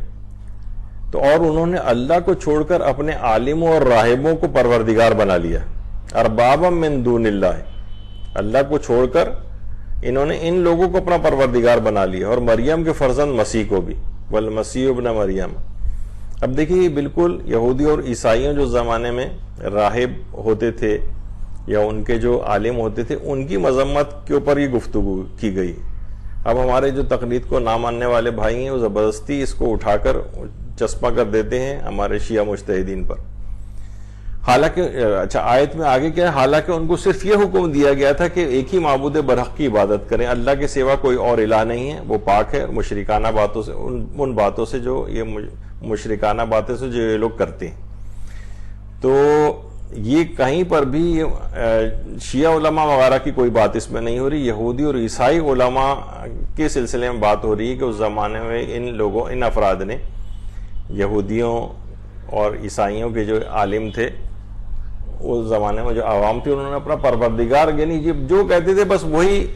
تو اور انہوں نے اللہ کو چھوڑ کر اپنے عالموں اور راہبوں کو پروردگار بنا لیا، اربابا من دون اللہ، اللہ کو چھوڑ کر انہوں نے ان لوگوں کو اپنا پروردگار بنا لیا، اور مریم کے فرزند مسیح کو بھی، والمسیح ابن مریم۔ اب دیکھیے یہ بالکل یہودی اور عیسائیوں جو زمانے میں راہب ہوتے تھے یا ان کے جو عالم ہوتے تھے، ان کی مذمت کے اوپر یہ گفتگو کی گئی۔ اب ہمارے جو تقلید کو نہ ماننے والے بھائی ہیں وہ زبردستی اس کو اٹھا کر چسپاں کر دیتے ہیں ہمارے شیعہ مجتہدین پر، حالانکہ اچھا آیت میں آگے کیا ہے، حالانکہ ان کو صرف یہ حکم دیا گیا تھا کہ ایک ہی معبود برحق کی عبادت کریں، اللہ کے سوا کوئی اور الہ نہیں ہے، وہ پاک ہے مشرکانہ باتوں سے، ان باتوں سے جو یہ مشرکانہ باتیں سے جو یہ لوگ کرتے ہیں۔ تو یہ کہیں پر بھی شیعہ علماء وغیرہ کی کوئی بات اس میں نہیں ہو رہی، یہودی اور عیسائی علماء کے سلسلے میں بات ہو رہی ہے کہ اس زمانے میں ان افراد نے، یہودیوں اور عیسائیوں کے جو عالم تھے اس زمانے میں، جو عوام تھی، انہوں نے اپنا پروردگار یعنی جو کہتے تھے بس وہی،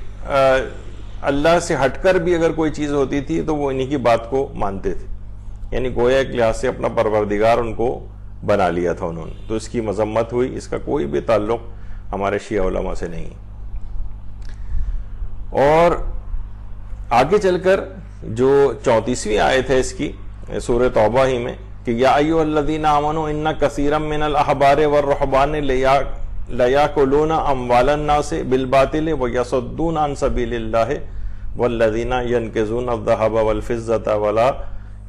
اللہ سے ہٹ کر بھی اگر کوئی چیز ہوتی تھی تو وہ انہی کی بات کو مانتے تھے، یعنی گویا ایک لحاظ سے اپنا پروردگار ان کو بنا لیا تھا انہوں نے۔ تو اس کی مذمت ہوئی، اس کا کوئی بھی تعلق ہمارے شیعہ علماء سے نہیں۔ اور آگے چل کر جو 34ویں آیت ہے اس کی سورہ توبہ ہی میں کہ یا ایھا الذین آمنوا ان کثیرا من الاحبار والرہبان لیاکلون اموال الناس بالباطل ویصدون عن سبیل اللہ والذین ینکزون الذھب والفضة ولا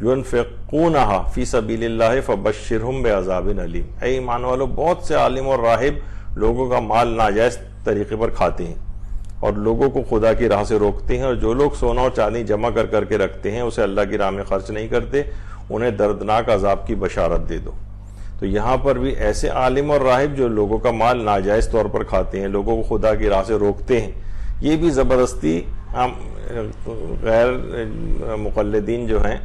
ينفقونها فی سبیل اللہ فبشرہم بعذاب علیم۔ اے ایمان والو، بہت سے عالم اور راہب لوگوں کا مال ناجائز طریقے پر کھاتے ہیں اور لوگوں کو خدا کی راہ سے روکتے ہیں، اور جو لوگ سونا اور چاندی جمع کر کر کے رکھتے ہیں اسے اللہ کی راہ میں خرچ نہیں کرتے، انہیں دردناک عذاب کی بشارت دے دو۔ تو یہاں پر بھی ایسے عالم اور راہب جو لوگوں کا مال ناجائز طور پر کھاتے ہیں، لوگوں کو خدا کی راہ سے روکتے ہیں، یہ بھی زبردستی غیر مقلدین جو ہیں،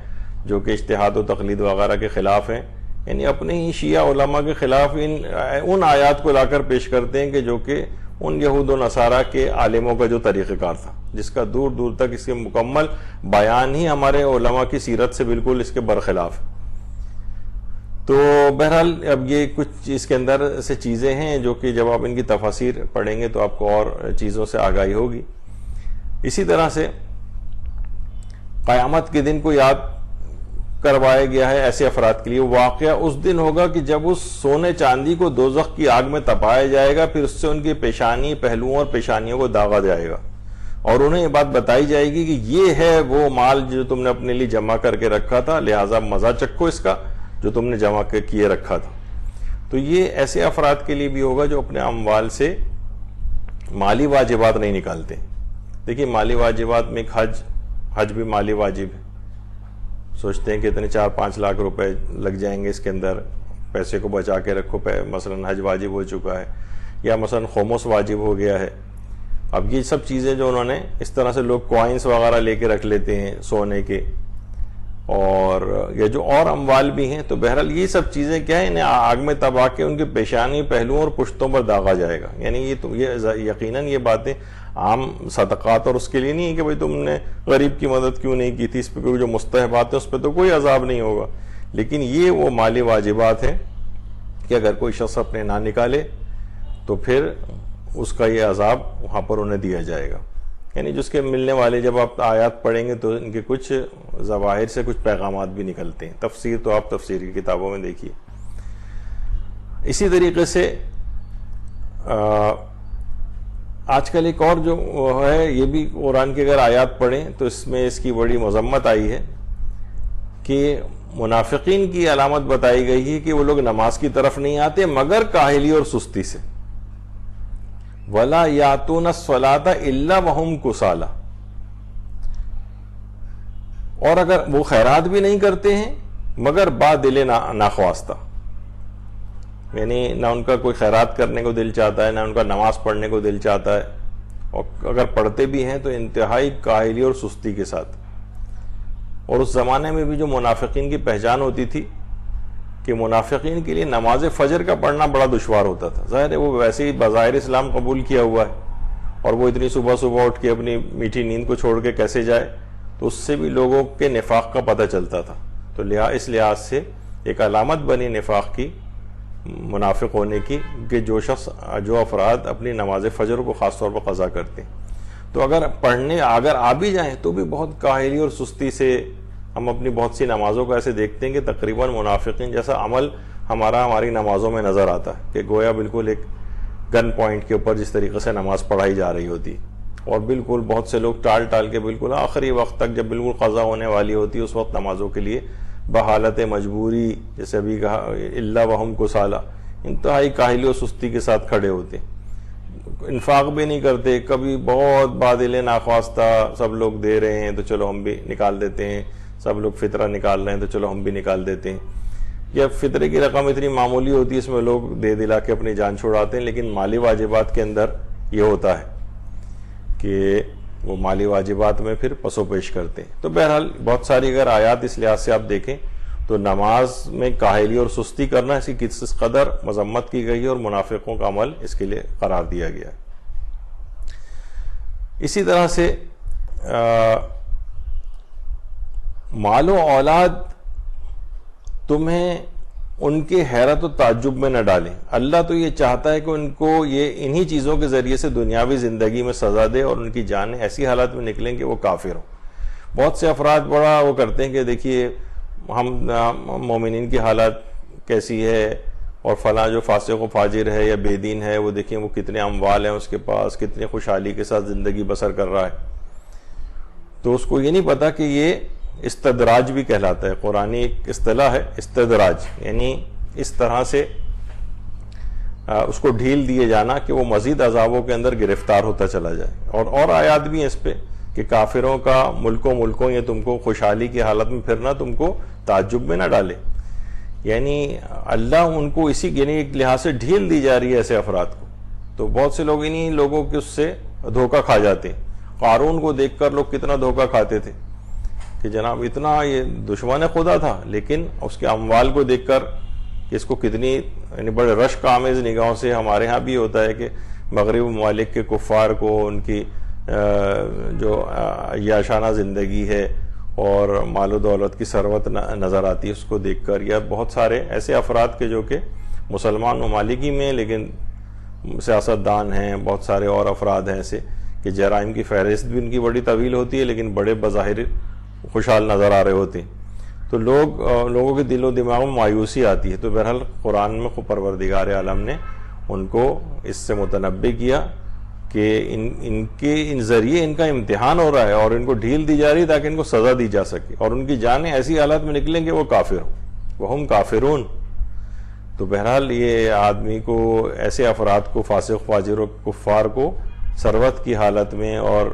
جو کہ اجتہاد و تقلید وغیرہ کے خلاف ہیں، یعنی اپنے ہی شیعہ علماء کے خلاف ان آیات کو لا کر پیش کرتے ہیں کہ جو کہ ان یہود و نصارہ کے عالموں کا جو طریقہ کار تھا۔ جس کا دور دور تک اس کے مکمل بیان ہی ہمارے علماء کی سیرت سے بالکل اس کے برخلاف ہے. تو بہرحال اب یہ کچھ اس کے اندر سے چیزیں ہیں جو کہ جب آپ ان کی تفاسیر پڑھیں گے تو آپ کو اور چیزوں سے آگاہی ہوگی. اسی طرح سے قیامت کے دن کو یاد کروایا گیا ہے ایسے افراد کے لیے. واقعہ اس دن ہوگا کہ جب اس سونے چاندی کو دوزخ کی آگ میں تپایا جائے گا, پھر اس سے ان کی پیشانی, پہلوؤں اور پیشانیوں کو داغا جائے گا, اور انہیں یہ بات بتائی جائے گی کہ یہ ہے وہ مال جو تم نے اپنے لیے جمع کر کے رکھا تھا, لہٰذا مزہ چکھو اس کا جو تم نے جمع کیے رکھا تھا. تو یہ ایسے افراد کے لیے بھی ہوگا جو اپنے اموال سے مالی واجبات نہیں نکالتے. دیکھیے مالی واجبات میں ایک حج بھی مالی واجب ہے. سوچتے ہیں کہ اتنے 4-5 لاکھ روپے لگ جائیں گے اس کے اندر, پیسے کو بچا کے رکھو, مثلا حج واجب ہو چکا ہے, یا مثلا خمس واجب ہو گیا ہے. اب یہ سب چیزیں جو انہوں نے اس طرح سے لوگ کوائنس وغیرہ لے کے رکھ لیتے ہیں سونے کے, اور یہ جو اور اموال بھی ہیں, تو بہرحال یہ سب چیزیں کیا ہیں, انہیں آگ میں تبا کے ان کے پیشانی, پہلوؤں اور پشتوں پر داغا جائے گا. یعنی یہ یقیناً یہ باتیں عام صدقات اور اس کے لیے نہیں ہے کہ بھئی تم نے غریب کی مدد کیوں نہیں کی تھی, اس پہ جو مستحبات ہیں اس پہ تو کوئی عذاب نہیں ہوگا. لیکن یہ وہ مالی واجبات ہیں کہ اگر کوئی شخص اپنے نہ نکالے تو پھر اس کا یہ عذاب وہاں پر انہیں دیا جائے گا. یعنی جس کے ملنے والے جب آپ آیات پڑھیں گے تو ان کے کچھ ظواہر سے کچھ پیغامات بھی نکلتے ہیں. تفسیر تو آپ تفسیر کی کتابوں میں دیکھیے. اسی طریقے سے آج کل ایک اور جو ہے, یہ بھی قرآن کی اگر آیات پڑھیں تو اس میں اس کی بڑی مذمت آئی ہے کہ منافقین کی علامت بتائی گئی ہے کہ وہ لوگ نماز کی طرف نہیں آتے مگر کاہلی اور سستی سے. وَلَا يَأْتُونَ الصَّلَاةَ إِلَّا وَهُمْ كُسَالَىٰ, اور اگر وہ خیرات بھی نہیں کرتے ہیں مگر با دل ناخواستہ. یعنی نہ ان کا کوئی خیرات کرنے کو دل چاہتا ہے, نہ ان کا نماز پڑھنے کو دل چاہتا ہے, اور اگر پڑھتے بھی ہیں تو انتہائی کاہلی اور سستی کے ساتھ. اور اس زمانے میں بھی جو منافقین کی پہچان ہوتی تھی کہ منافقین کے لیے نماز فجر کا پڑھنا بڑا دشوار ہوتا تھا. ظاہر ہے وہ ویسے ہی بظاہر اسلام قبول کیا ہوا ہے, اور وہ اتنی صبح صبح اٹھ کے اپنی میٹھی نیند کو چھوڑ کے کیسے جائے, تو اس سے بھی لوگوں کے نفاق کا پتہ چلتا تھا. تو اس لحاظ سے ایک علامت بنی نفاق کی, منافق ہونے کی, کہ جو افراد اپنی نماز فجر کو خاص طور پر قضا کرتے ہیں. تو اگر آ بھی جائیں تو بھی بہت کاہلی اور سستی سے. ہم اپنی بہت سی نمازوں کو ایسے دیکھتے ہیں کہ تقریباً منافقین جیسا عمل ہماری نمازوں میں نظر آتا ہے, کہ گویا بالکل ایک گن پوائنٹ کے اوپر جس طریقے سے نماز پڑھائی جا رہی ہوتی, اور بالکل بہت سے لوگ ٹال کے بالکل آخری وقت تک جب بالکل قضا ہونے والی ہوتی اس وقت نمازوں کے لیے بحالت مجبوری, جیسے ابھی کہا الا وہم کسالہ, انتہائی کاہلی و سستی کے ساتھ کھڑے ہوتے. انفاق بھی نہیں کرتے, کبھی بہت بادل ناخواستہ, سب لوگ دے رہے ہیں تو چلو ہم بھی نکال دیتے ہیں, سب لوگ فطرہ نکال رہے ہیں تو چلو ہم بھی نکال دیتے ہیں. یا فطرے کی رقم اتنی معمولی ہوتی ہے, اس میں لوگ دے دلا کے اپنی جان چھڑاتے ہیں. لیکن مالی واجبات کے اندر یہ ہوتا ہے کہ وہ مالی واجبات میں پھر پسو پیش کرتے ہیں. تو بہرحال بہت ساری اگر آیات اس لحاظ سے آپ دیکھیں تو نماز میں کاہلی اور سستی کرنا اس کی کس قدر مذمت کی گئی ہے, اور منافقوں کا عمل اس کے لیے قرار دیا گیا ہے. اسی طرح سے مال و اولاد تمہیں ان کے حیرت و تعجب میں نہ ڈالیں. اللہ تو یہ چاہتا ہے کہ ان کو یہ انہی چیزوں کے ذریعے سے دنیاوی زندگی میں سزا دے, اور ان کی جانیں ایسی حالت میں نکلیں کہ وہ کافر ہوں. بہت سے افراد بڑا وہ کرتے ہیں کہ دیکھیے ہم مومنین کی حالت کیسی ہے, اور فلاں جو فاسق و فاجر ہے یا بے دین ہے وہ دیکھیں وہ کتنے اموال ہیں اس کے پاس, کتنی خوشحالی کے ساتھ زندگی بسر کر رہا ہے. تو اس کو یہ نہیں پتا کہ یہ استدراج بھی کہلاتا ہے. قرآنی ایک اصطلاح ہے استدراج, یعنی اس طرح سے اس کو ڈھیل دیے جانا کہ وہ مزید عذابوں کے اندر گرفتار ہوتا چلا جائے. اور آیات بھی ہیں اس پہ کہ کافروں کا ملکوں یہ تم کو خوشحالی کی حالت میں پھرنا تم کو تعجب میں نہ ڈالے. یعنی اللہ ان کو یعنی ایک لحاظ سے ڈھیل دی جا رہی ہے ایسے افراد کو. تو بہت سے لوگ انہی لوگوں کے اس سے دھوکہ کھا جاتے ہیں. قارون کو دیکھ کر لوگ کتنا دھوکہ کھاتے تھے کہ جناب اتنا یہ دشمن خدا تھا, لیکن اس کے اموال کو دیکھ کر اس کو کتنی یعنی بڑے رشک آمیز نگاہوں سے. ہمارے ہاں بھی ہوتا ہے کہ مغربی ممالک کے کفار کو ان کی جو عیاشانہ زندگی ہے اور مال و دولت کی ثروت نظر آتی ہے اس کو دیکھ کر، یا بہت سارے ایسے افراد کے جو کہ مسلمان ممالک ہی میں لیکن سیاست دان ہیں، بہت سارے اور افراد ہیں ایسے کہ جرائم کی فہرست بھی ان کی بڑی طویل ہوتی ہے لیکن بڑے بظاہر خوشحال نظر آ رہے ہوتے ہیں، تو لوگوں کے دل و دماغ میں مایوسی آتی ہے۔ تو بہرحال قرآن میں پروردگار عالم نے ان کو اس سے متنبہ کیا کہ ان ذریعے ان کا امتحان ہو رہا ہے اور ان کو ڈھیل دی جا رہی ہے تاکہ ان کو سزا دی جا سکے اور ان کی جانیں ایسی حالات میں نکلیں کہ وہ کافر ہوں، وہم کافرون۔ تو بہرحال یہ آدمی کو، ایسے افراد کو، فاسق فاجر و کفار کو ثروت کی حالت میں اور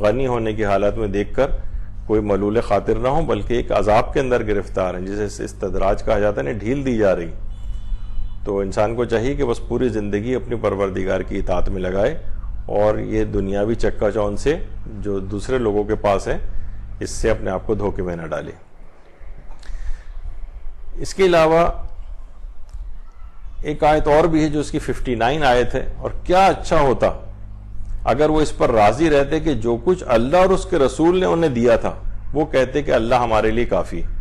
غنی ہونے کی حالت میں دیکھ کر کوئی ملول خاطر نہ ہو، بلکہ ایک عذاب کے اندر گرفتار ہیں جسے استدراج کہا جاتا ہے، ڈھیل دی جا رہی۔ تو انسان کو چاہیے کہ بس پوری زندگی اپنی پروردگار کی اطاعت میں لگائے اور یہ دنیاوی چکا چوند سے جو دوسرے لوگوں کے پاس ہے اس سے اپنے آپ کو دھوکے میں نہ ڈالے۔ اس کے علاوہ ایک آیت اور بھی ہے جو اس کی 59 آیت ہے، اور کیا اچھا ہوتا اگر وہ اس پر راضی رہتے کہ جو کچھ اللہ اور اس کے رسول نے انہیں دیا تھا وہ کہتے کہ اللہ ہمارے لیے کافی ہے،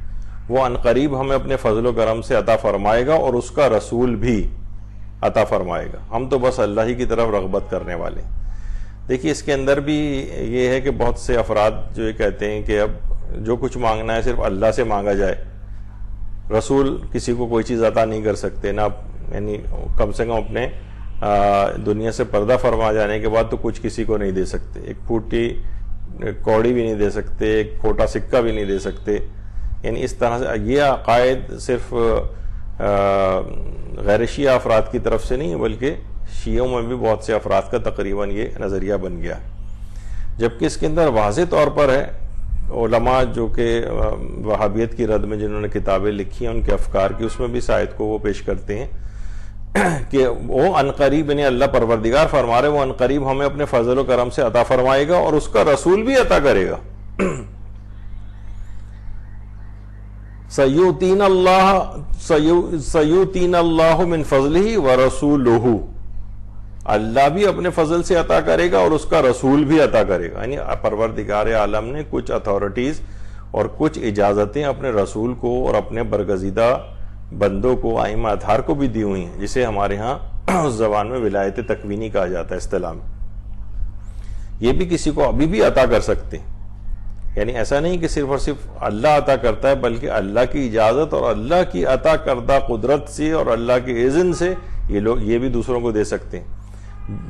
وہ عنقریب ہمیں اپنے فضل و کرم سے عطا فرمائے گا اور اس کا رسول بھی عطا فرمائے گا، ہم تو بس اللہ ہی کی طرف رغبت کرنے والے ہیں۔ دیکھیے اس کے اندر بھی یہ ہے کہ بہت سے افراد جو یہ کہتے ہیں کہ اب جو کچھ مانگنا ہے صرف اللہ سے مانگا جائے، رسول کسی کو کوئی چیز عطا نہیں کر سکتے، نہ یعنی کم سے کم اپنے دنیا سے پردہ فرما جانے کے بعد تو کچھ کسی کو نہیں دے سکتے، ایک پھوٹی کوڑی بھی نہیں دے سکتے، ایک کھوٹا سکہ بھی نہیں دے سکتے۔ یعنی اس طرح سے یہ عقائد صرف غیر شیعہ افراد کی طرف سے نہیں بلکہ شیعوں میں بھی بہت سے افراد کا تقریباً یہ نظریہ بن گیا، جبکہ اس کے اندر واضح طور پر ہے علماء جو کہ وہابیت کی رد میں جنہوں نے کتابیں لکھی ہیں ان کے افکار کی، اس میں بھی اس آیت کو وہ پیش کرتے ہیں کہ وہ عنقریب، یعنی اللہ پروردگار فرما رہے وہ عنقریب ہمیں اپنے فضل و کرم سے عطا فرمائے گا اور اس کا رسول بھی عطا کرے گا۔ سیؤتین اللہ من فضلہ ورسولہ، اللہ بھی اپنے فضل سے عطا کرے گا اور اس کا رسول بھی عطا کرے گا، یعنی پروردگار عالم نے کچھ اتھارٹیز اور کچھ اجازتیں اپنے رسول کو اور اپنے برگزیدہ بندوں کو، ائمہ اطہار کو بھی دی ہوئی ہیں، جسے ہمارے ہاں اس زبان میں ولایت تکوینی کہا جاتا ہے اصطلاح میں۔ یہ بھی کسی کو ابھی بھی عطا کر سکتے ہیں، یعنی ایسا نہیں کہ صرف اور صرف اللہ عطا کرتا ہے بلکہ اللہ کی اجازت اور اللہ کی عطا کردہ قدرت سے اور اللہ کے اذن سے یہ لوگ یہ بھی دوسروں کو دے سکتے ہیں۔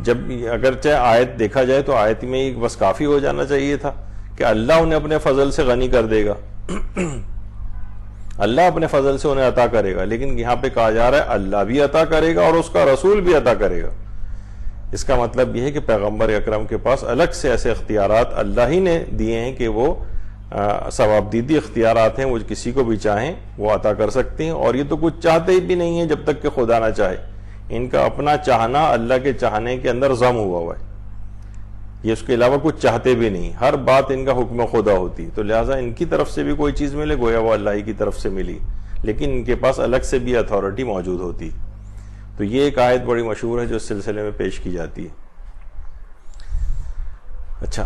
جب اگرچہ آیت دیکھا جائے تو آیت میں ایک بس کافی ہو جانا چاہیے تھا کہ اللہ انہیں اپنے فضل سے غنی کر دے گا، اللہ اپنے فضل سے انہیں عطا کرے گا، لیکن یہاں پہ کہا جا رہا ہے اللہ بھی عطا کرے گا اور اس کا رسول بھی عطا کرے گا۔ اس کا مطلب یہ ہے کہ پیغمبر اکرم کے پاس الگ سے ایسے اختیارات اللہ ہی نے دیے ہیں کہ وہ ثوابدیدی اختیارات ہیں، وہ کسی کو بھی چاہیں وہ عطا کر سکتے ہیں، اور یہ تو کچھ چاہتے بھی نہیں ہیں جب تک کہ خدا نہ چاہے، ان کا اپنا چاہنا اللہ کے چاہنے کے اندر ضم ہوا ہے، یہ اس کے علاوہ کچھ چاہتے بھی نہیں، ہر بات ان کا حکم خدا ہوتی، تو لہٰذا ان کی طرف سے بھی کوئی چیز ملے گویا وہ اللہ ہی کی طرف سے ملی، لیکن ان کے پاس الگ سے بھی اتھارٹی موجود ہوتی۔ تو یہ ایک آیت بڑی مشہور ہے جو اس سلسلے میں پیش کی جاتی ہے۔ اچھا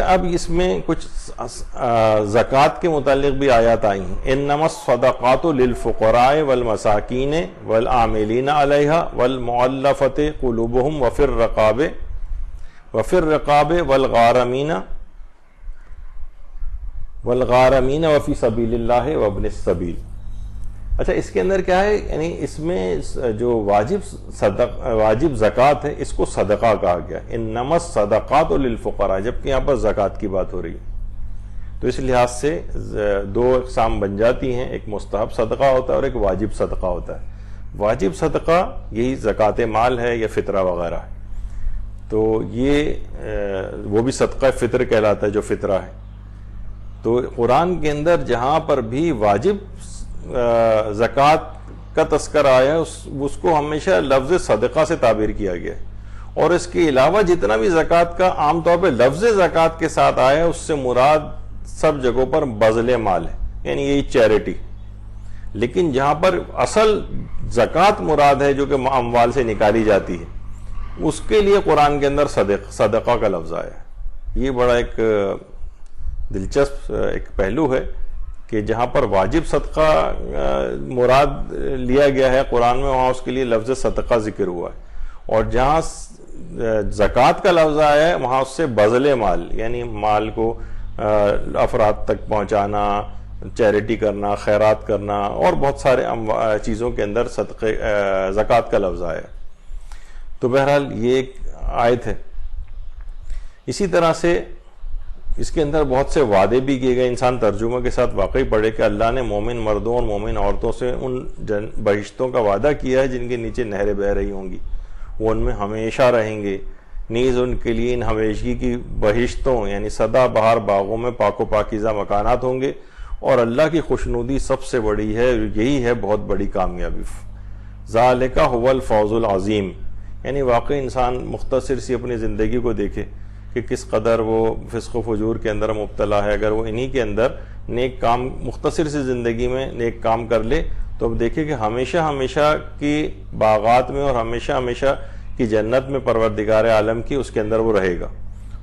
اب اس میں کچھ زکوٰۃ کے متعلق بھی آیات آئی ہیں۔ انما الصدقات للفقراء والمساکین والعاملین علیہا والمؤلفۃ قلوبہم وفی الرقاب والغارمین وفی سبیل اللہ وابن السبیل۔ اچھا اس کے اندر کیا ہے، یعنی اس میں جو واجب زکوٰۃ ہے اس کو صدقہ کہا گیا، انما الصدقات للفقراء، جبکہ یہاں پر زکوٰۃ کی بات ہو رہی ہے، تو اس لحاظ سے دو اقسام بن جاتی ہیں، ایک مستحب صدقہ ہوتا ہے اور ایک واجب صدقہ ہوتا ہے۔ واجب صدقہ یہی زکوٰۃ مال ہے یا فطرہ وغیرہ ہے، تو یہ وہ بھی صدقہ فطر کہلاتا ہے جو فطرہ ہے۔ تو قرآن کے اندر جہاں پر بھی واجب زکوٰۃ کا تذکرہ آیا اس کو ہمیشہ لفظ صدقہ سے تعبیر کیا گیا ہے، اور اس کے علاوہ جتنا بھی زکوٰۃ کا عام طور پہ لفظ زکوٰۃ کے ساتھ آیا ہے اس سے مراد سب جگہوں پر بذل مال ہے، یعنی یہی چیریٹی، لیکن جہاں پر اصل زکوٰۃ مراد ہے جو کہ اموال سے نکالی جاتی ہے، اس کے لیے قرآن کے اندر صدقہ کا لفظ آیا ہے. یہ بڑا ایک دلچسپ ایک پہلو ہے کہ جہاں پر واجب صدقہ مراد لیا گیا ہے قرآن میں، وہاں اس کے لیے لفظ صدقہ ذکر ہوا ہے، اور جہاں زکوٰۃ کا لفظ آیا ہے وہاں اس سے بذل مال، یعنی مال کو افراد تک پہنچانا، چیریٹی کرنا، خیرات کرنا، اور بہت سارے چیزوں کے اندر زکوٰۃ کا لفظ آیا ہے. تو بہرحال یہ ایک آیت ہے. اسی طرح سے اس کے اندر بہت سے وعدے بھی کیے گئے. انسان ترجمہ کے ساتھ واقعی پڑھے کہ اللہ نے مومن مردوں اور مومن عورتوں سے ان بہشتوں کا وعدہ کیا ہے جن کے نیچے نہریں بہہ رہی ہوں گی، وہ ان میں ہمیشہ رہیں گے. نیز ان کے لیے ان ہمیشگی کی بہشتوں یعنی سدا بہار باغوں میں پاک و پاکیزہ مکانات ہوں گے، اور اللہ کی خوشنودی سب سے بڑی ہے، یہی ہے بہت بڑی کامیابی. ذالک هو الفوز العظیم. یعنی واقعی انسان مختصر سی اپنی زندگی کو دیکھے کہ کس قدر وہ فسق و فجور کے اندر مبتلا ہے. اگر وہ انہی کے اندر نیک کام، مختصر سی زندگی میں نیک کام کر لے تو اب دیکھے کہ ہمیشہ ہمیشہ کی باغات میں اور ہمیشہ ہمیشہ کی جنت میں پروردگار عالم کی اس کے اندر وہ رہے گا.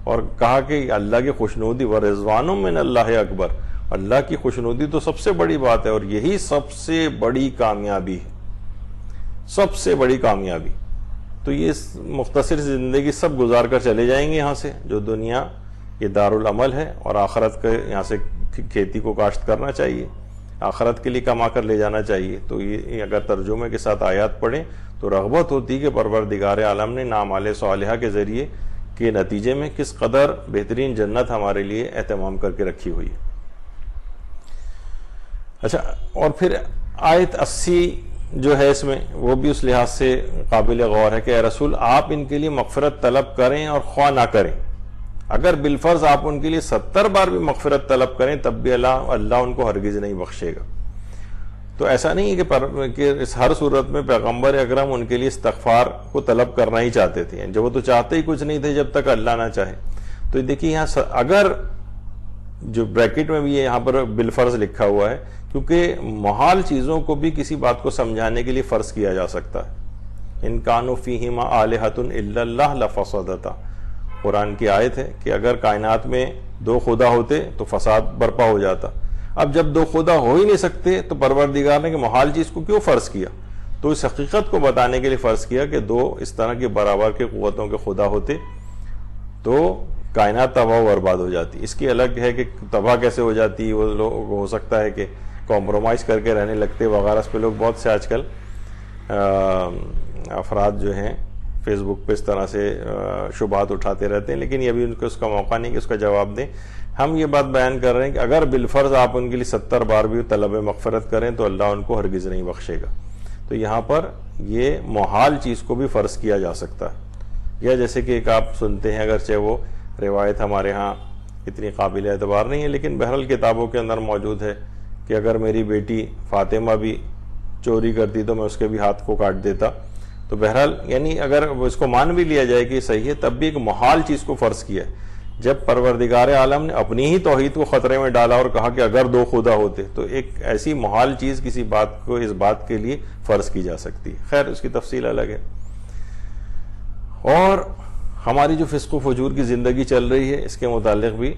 اور کہا کہ اللہ کی خوشنودی ورضوان من اللہ اکبر، اللہ کی خوشنودی تو سب سے بڑی بات ہے، اور یہی سب سے بڑی کامیابی ہے، سب سے بڑی کامیابی. تو یہ مختصر زندگی سب گزار کر چلے جائیں گے یہاں سے. جو دنیا یہ دارالعمل ہے، اور آخرت کے یہاں سے کھیتی کو کاشت کرنا چاہیے، آخرت کے لیے کما کر لے جانا چاہیے. تو یہ اگر ترجمے کے ساتھ آیات پڑھیں تو رغبت ہوتی کہ پروردگار عالم نے اعمال صالحہ کے ذریعے کے نتیجے میں کس قدر بہترین جنت ہمارے لیے اہتمام کر کے رکھی ہوئی ہے. اچھا، اور پھر آیت 80 جو ہے اس میں وہ بھی اس لحاظ سے قابل غور ہے کہ اے رسول آپ ان کے لیے مغفرت طلب کریں اور خواہ نہ کریں. اگر بالفرض آپ ان کے لیے 70 بار بھی مغفرت طلب کریں تب بھی اللہ ان کو ہرگز نہیں بخشے گا. تو ایسا نہیں ہے کہ اس ہر صورت میں پیغمبر اکرم ان کے لیے استغفار کو طلب کرنا ہی چاہتے تھے، جب وہ تو چاہتے ہی کچھ نہیں تھے جب تک اللہ نہ چاہے. تو دیکھیے یہاں اگر جو بریکٹ میں بھی یہاں پر بالفرض لکھا ہوا ہے، کیونکہ محال چیزوں کو بھی کسی بات کو سمجھانے کے لیے فرض کیا جا سکتا ہے. ان کانوا فیہما آلہۃ الا اللہ لفسدتا، قرآن کی آیت ہے کہ اگر کائنات میں 2 خدا ہوتے تو فساد برپا ہو جاتا. اب جب 2 خدا ہو ہی نہیں سکتے تو پروردگار نے کہ محال چیز کو کیوں فرض کیا؟ تو اس حقیقت کو بتانے کے لیے فرض کیا کہ 2 اس طرح کے برابر کے قوتوں کے خدا ہوتے تو کائنات تباہ و برباد ہو جاتی. اس کی الگ ہے کہ تباہ کیسے ہو جاتی، وہ لوگ ہو سکتا ہے کہ کمپرومائز کر کے رہنے لگتے وغیرہ. اس پہ لوگ بہت سے آج کل افراد جو ہیں فیس بک پہ اس طرح سے شبہات اٹھاتے رہتے ہیں، لیکن یہ بھی ان کو اس کا موقع نہیں کہ اس کا جواب دیں. ہم یہ بات بیان کر رہے ہیں کہ اگر بالفرض آپ ان کے لیے 70 بار بھی طلب مغفرت کریں تو اللہ ان کو ہرگز نہیں بخشے گا. تو یہاں پر یہ محال چیز کو بھی فرض کیا جا سکتا ہے. یا جیسے کہ ایک آپ سنتے ہیں، اگرچہ وہ روایت ہمارے ہاں اتنی قابل اعتبار نہیں ہے لیکن بہرحال کتابوں کے اندر موجود ہے کہ اگر میری بیٹی فاطمہ بھی چوری کرتی تو میں اس کے بھی ہاتھ کو کاٹ دیتا. تو بہرحال یعنی اگر اس کو مان بھی لیا جائے کہ صحیح ہے تب بھی ایک محال چیز کو فرض کیا ہے. جب پروردگار عالم نے اپنی ہی توحید کو خطرے میں ڈالا اور کہا کہ اگر 2 خدا ہوتے، تو ایک ایسی محال چیز کسی بات کو اس بات کے لیے فرض کی جا سکتی ہے. خیر اس کی تفصیل الگ ہے. اور ہماری جو فسق و فجور کی زندگی چل رہی ہے اس کے متعلق بھی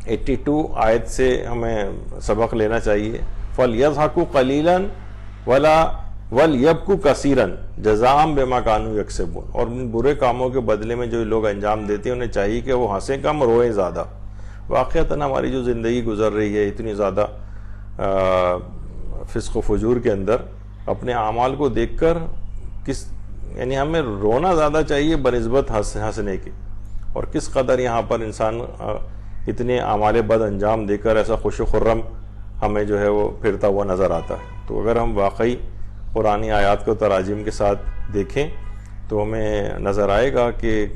82 آیت سے ہمیں سبق لینا چاہیے. فَلْيَضْحَكُوا قَلِيلًا وَلْيَبْكُوا كَثِيرًا جَزَاءً بِمَا كَانُوا يَكْسِبُونَ. اور ان برے کاموں کے بدلے میں جو لوگ انجام دیتے ہیں انہیں چاہیے کہ وہ ہنسیں کم روئیں زیادہ. واقعتاً ہماری جو زندگی گزر رہی ہے اتنی زیادہ فسق و فجور کے اندر، اپنے اعمال کو دیکھ کر یعنی ہمیں رونا زیادہ چاہیے بنسبت ہنسنے کے. اور کس قدر یہاں پر انسان اتنے اعمال بد انجام دے کر ایسا خوش و خرم ہمیں جو ہے وہ پھرتا ہوا نظر آتا ہے. تو اگر ہم واقعی قرآنی آیات کو تراجم کے ساتھ دیکھیں تو ہمیں نظر آئے گا کہ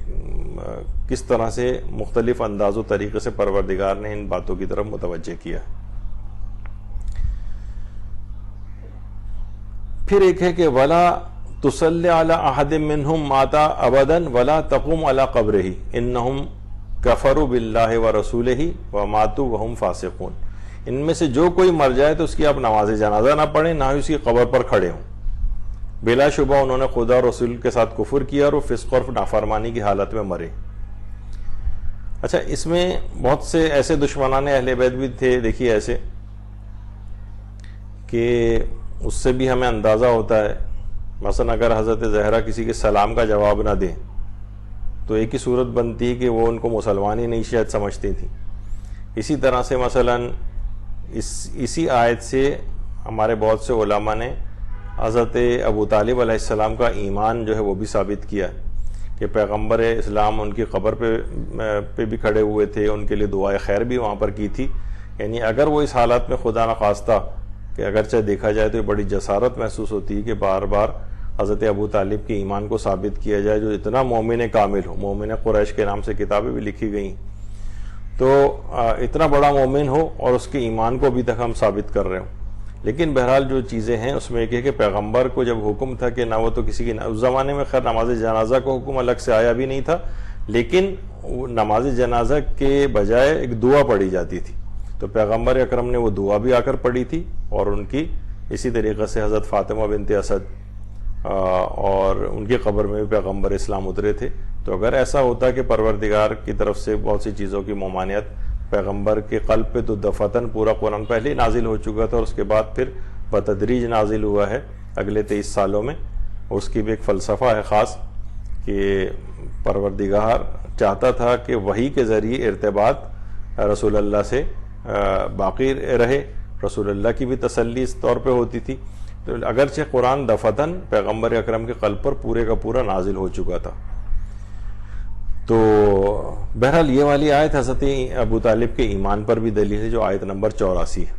کس طرح سے مختلف انداز و طریقے سے پروردگار نے ان باتوں کی طرف متوجہ کیا. پھر ایک ہے کہ وَلَا تُصَلِّ عَلَىٰ أَحَدٍ مِّنْهُمْ مَاتَ أَبَدًا وَلَا تَقُمْ عَلَىٰ قَبْرِهِ إِنَّهُمْ كَفَرُوا بِاللَّهِ وَرَسُولِهِ وَمَاتُوا وَهُمْ فَاسِقُونَ. ان میں سے جو کوئی مر جائے تو اس کی آپ نماز جنازہ نہ پڑھیں، نہ ہی اس کی قبر پر کھڑے ہوں. بلا شبہ انہوں نے خدا اور رسول کے ساتھ کفر کیا اور وہ فسق اور نافرمانی کی حالت میں مرے۔ اچھا، اس میں بہت سے ایسے دشمنان اہل بیت بھی تھے، دیکھیے ایسے کہ اس سے بھی ہمیں اندازہ ہوتا ہے، مثلا اگر حضرت زہرا کسی کے سلام کا جواب نہ دیں تو ایک ہی صورت بنتی ہے کہ وہ ان کو مسلمان ہی نہیں شاید سمجھتی تھی۔ اسی طرح سے مثلا اسی آیت سے ہمارے بہت سے علماء نے حضرت ابو طالب علیہ السلام کا ایمان جو ہے وہ بھی ثابت کیا کہ پیغمبر اسلام ان کی قبر پہ بھی کھڑے ہوئے تھے، ان کے لیے دعائے خیر بھی وہاں پر کی تھی۔ یعنی اگر وہ اس حالت میں خدا نخواستہ کہ اگرچہ دیکھا جائے تو یہ بڑی جسارت محسوس ہوتی ہے کہ بار بار حضرت ابو طالب کے ایمان کو ثابت کیا جائے جو اتنا مومن کامل ہو، مومن قریش کے نام سے کتابیں بھی لکھی گئیں، تو اتنا بڑا مومن ہو اور اس کے ایمان کو ابھی تک ہم ثابت کر رہے ہوں۔ لیکن بہرحال جو چیزیں ہیں اس میں ایک ہے کہ پیغمبر کو جب حکم تھا کہ نہ وہ تو کسی کی، اس زمانے میں خیر نماز جنازہ کو حکم الگ سے آیا بھی نہیں تھا، لیکن نماز جنازہ کے بجائے ایک دعا پڑھی جاتی تھی، تو پیغمبر اکرم نے وہ دعا بھی آ کر پڑھی تھی، اور ان کی اسی طریقے سے حضرت فاطمہ بنت اسد اور ان کی قبر میں بھی پیغمبر اسلام اترے تھے۔ تو اگر ایسا ہوتا کہ پروردگار کی طرف سے بہت سی چیزوں کی ممانعت پیغمبر کے قلب پہ تو دفعتاً پورا قرآن پہلے ہی نازل ہو چکا تھا، اور اس کے بعد پھر بتدریج نازل ہوا ہے اگلے 23 سالوں میں۔ اس کی بھی ایک فلسفہ ہے خاص کہ پروردگار چاہتا تھا کہ وحی کے ذریعے ارتباط رسول اللہ سے باقی رہے، رسول اللہ کی بھی تسلی اس طور پہ ہوتی تھی۔ تو اگرچہ قرآن دفعتاً پیغمبر اکرم کے قلب پر پورے کا پورا نازل ہو چکا تھا۔ تو بہرحال یہ والی آیت حضرت ابو طالب کے ایمان پر بھی دلیل ہے، جو آیت نمبر 84 ہے۔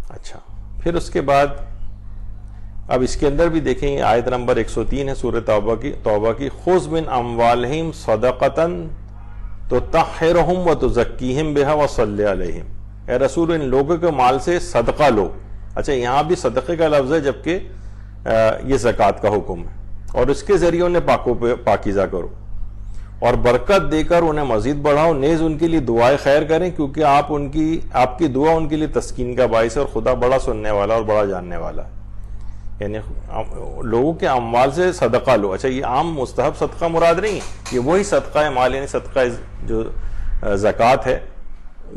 اچھا، پھر اس کے بعد اب اس کے اندر بھی دیکھیں، آیت نمبر 103 ہے سورہ توبہ کی، خذ من اموالہم صدقۃ تطہرہم وتزکیہم بہا وصلی علیہم، اے رسول ان لوگوں کے مال سے صدقہ لو۔ اچھا، یہاں بھی صدقے کا لفظ ہے جبکہ یہ زکوٰۃ کا حکم ہے، اور اس کے ذریعے انہیں پاکیزہ کرو اور برکت دے کر انہیں مزید بڑھاؤ، نیز ان کے لیے دعائیں خیر کریں، کیونکہ آپ کی دعا ان کے لیے تسکین کا باعث ہے، اور خدا بڑا سننے والا اور بڑا جاننے والا ہے۔ یعنی لوگوں کے اموال سے صدقہ لو۔ اچھا، یہ عام مستحب صدقہ مراد نہیں ہے، یہ وہی صدقہ ہے مال، یعنی صدقہ جو زکوٰۃ ہے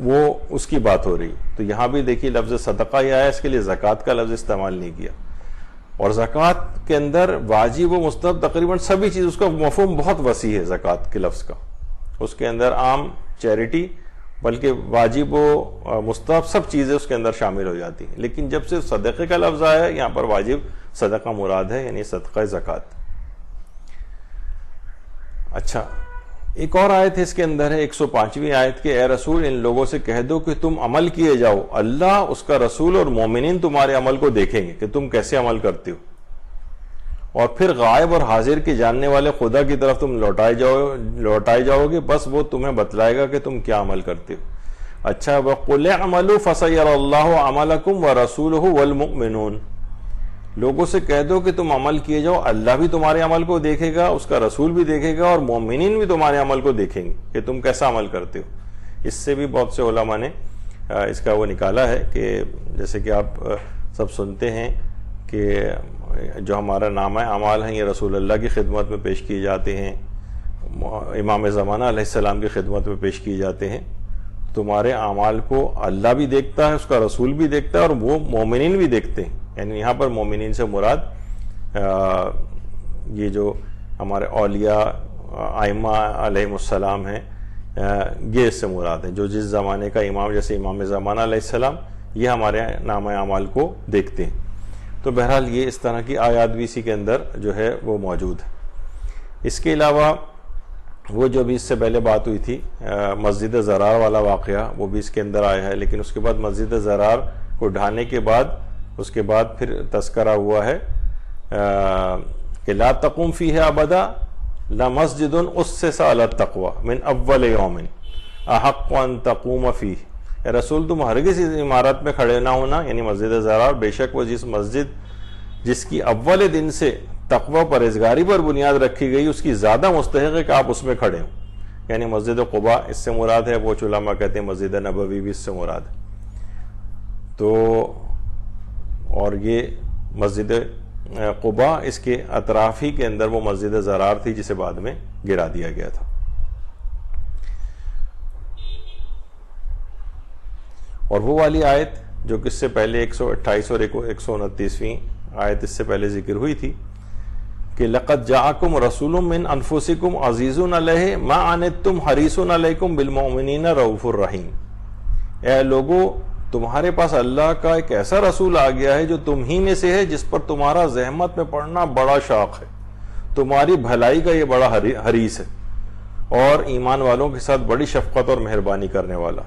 وہ اس کی بات ہو رہی ہے۔ تو یہاں بھی دیکھیے لفظ صدقہ ہی آیا، اس کے لیے زکوٰۃ کا لفظ استعمال نہیں کیا۔ اور زکوٰۃ کے اندر واجب و مستحب تقریباً سبھی چیز، اس کا مفہوم بہت وسیع ہے زکوٰۃ کے لفظ کا، اس کے اندر عام چیریٹی بلکہ واجب و مستحب سب چیزیں اس کے اندر شامل ہو جاتی ہیں۔ لیکن جب سے صدقے کا لفظ آیا ہے یہاں پر واجب صدقہ مراد ہے، یعنی صدقہ زکوٰۃ۔ اچھا، ایک اور آیت ہے اس کے اندر ہے 105ویں آیت کے، اے رسول ان لوگوں سے کہہ دو کہ تم عمل کیے جاؤ، اللہ اس کا رسول اور مومنین تمہارے عمل کو دیکھیں گے کہ تم کیسے عمل کرتے ہو، اور پھر غائب اور حاضر کے جاننے والے خدا کی طرف تم لوٹائے جاؤ گے، بس وہ تمہیں بتلائے گا کہ تم کیا عمل کرتے ہو۔ اچھا، وَقُلْ اعْمَلُوا فَسَيَرَى اللَّهُ عَمَلَكُمْ وَرَسُولُهُ وَالْمُؤْمِنُونَ، لوگوں سے کہہ دو کہ تم عمل کیے جاؤ، اللہ بھی تمہارے عمل کو دیکھے گا، اس کا رسول بھی دیکھے گا، اور مومنین بھی تمہارے عمل کو دیکھیں گے کہ تم کیسا عمل کرتے ہو۔ اس سے بھی بہت سے علماء نے اس کا وہ نکالا ہے کہ جیسے کہ آپ سب سنتے ہیں کہ جو ہمارا نامہ اعمال ہیں یہ رسول اللہ کی خدمت میں پیش کیے جاتے ہیں، امام زمانہ علیہ السلام کی خدمت میں پیش کیے جاتے ہیں۔ تمہارے اعمال کو اللہ بھی دیکھتا ہے، اس کا رسول بھی دیکھتا ہے، اور وہ مومنین بھی دیکھتے ہیں۔ یعنی یہاں پر مومنین سے مراد یہ جو ہمارے اولیاء ائمہ علیہم السلام ہیں، یہ اس سے مراد ہیں، جو جس زمانے کا امام، جیسے امام زمانہ علیہ السلام، یہ ہمارے نامہ اعمال کو دیکھتے ہیں۔ تو بہرحال یہ اس طرح کی آیات بھی اسی کے اندر جو ہے وہ موجود ہے۔ اس کے علاوہ وہ جو بھی اس سے پہلے بات ہوئی تھی مسجد زرار والا واقعہ، وہ بھی اس کے اندر آیا ہے، لیکن اس کے بعد مسجد زرار کو ڈھانے کے بعد اس کے بعد پھر تذکرہ ہوا ہے کہ لا تقم فیہ ابدا لمسجد اسس علی التقوی من اول یوم احق ان تقوم فیہ، اے رسول تم ہرگز اس عمارت میں کھڑے نہ ہونا، یعنی مسجد زرار، بے شک وہ جس مسجد جس کی اول دن سے تقوی پرہیزگاری پر بنیاد رکھی گئی اس کی زیادہ مستحق ہے کہ آپ اس میں کھڑے ہوں۔ یعنی مسجد قباء اس سے مراد ہے، وہ علماء کہتے ہیں مسجد نبوی بھی اس سے مراد ہے۔ تو اور یہ مسجد قباء اس کے اطراف ہی کے اندر وہ مسجد زرار تھی جسے بعد میں گرا دیا گیا تھا. اور وہ والی آیت جو کہ اس سے پہلے 128 اور 129ویں آیت اس سے پہلے ذکر ہوئی تھی کہ لَقَدْ جَاءَكُمْ رَسُولٌ مِّنْ أَنفُسِكُمْ عَزِيزٌ عَلَيْهِ مَا عَنِتُّمْ حَرِيصٌ عَلَيْكُمْ بِالْمُؤْمِنِينَ رَءُوفٌ رَحِيمٌ. اے لوگو، تمہارے پاس اللہ کا ایک ایسا رسول آ گیا ہے جو تم ہی میں سے ہے، جس پر تمہارا زحمت میں پڑنا بڑا شوق ہے، تمہاری بھلائی کا یہ بڑا حریص ہے، اور ایمان والوں کے ساتھ بڑی شفقت اور مہربانی کرنے والا.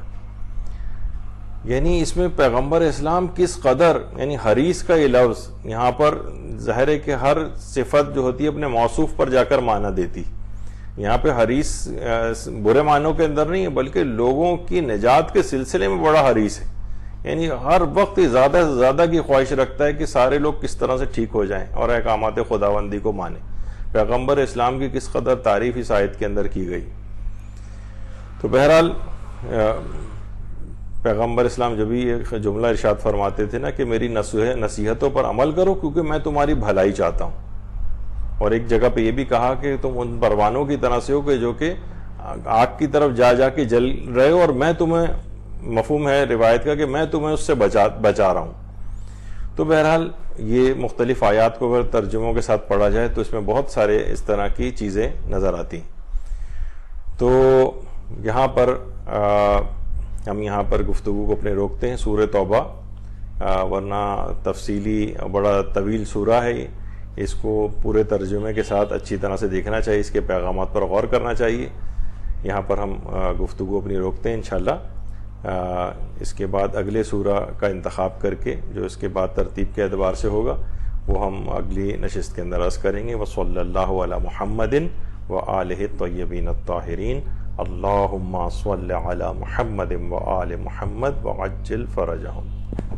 یعنی اس میں پیغمبر اسلام کس قدر، یعنی حریص کا یہ لفظ یہاں پر ظاہر ہے کہ ہر صفت جو ہوتی ہے اپنے موصوف پر جا کر معنی دیتی. یہاں پہ حریص برے معنوں کے اندر نہیں ہے، بلکہ لوگوں کی نجات کے سلسلے میں بڑا حریص ہے. یعنی ہر وقت زیادہ سے زیادہ کی خواہش رکھتا ہے کہ سارے لوگ کس طرح سے ٹھیک ہو جائیں اور احکامات خداوندی کو مانیں. پیغمبر اسلام کی کس قدر تعریف اس آیت کے اندر کی گئی. تو بہرحال پیغمبر اسلام جب بھی ایک جملہ ارشاد فرماتے تھے نا کہ میری نصیحتوں پر عمل کرو کیونکہ میں تمہاری بھلائی چاہتا ہوں. اور ایک جگہ پہ یہ بھی کہا کہ تم ان پروانوں کی طرح سے ہو کہ جو کہ آگ کی طرف جا کے جل رہے ہو، اور میں تمہیں، مفہوم ہے روایت کا کہ میں تمہیں اس سے بچا رہا ہوں. تو بہرحال یہ مختلف آیات کو اگر ترجموں کے ساتھ پڑھا جائے تو اس میں بہت سارے اس طرح کی چیزیں نظر آتی. تو یہاں پر ہم یہاں پر گفتگو کو اپنے روکتے ہیں. سورہ توبہ ورنہ تفصیلی بڑا طویل سورہ ہے، اس کو پورے ترجمے کے ساتھ اچھی طرح سے دیکھنا چاہیے، اس کے پیغامات پر غور کرنا چاہیے. یہاں پر ہم گفتگو اپنی روکتے ہیں انشاءاللہ. اس کے بعد اگلے سورہ کا انتخاب کر کے جو اس کے بعد ترتیب کے اعتبار سے ہوگا وہ ہم اگلی نشست کے اندر عرض کریں گے. وصلی اللہ علی محمد وآلہ الطیبین الطاہرین. اللہم صل علی محمد وآل محمد وعجل فرجہم.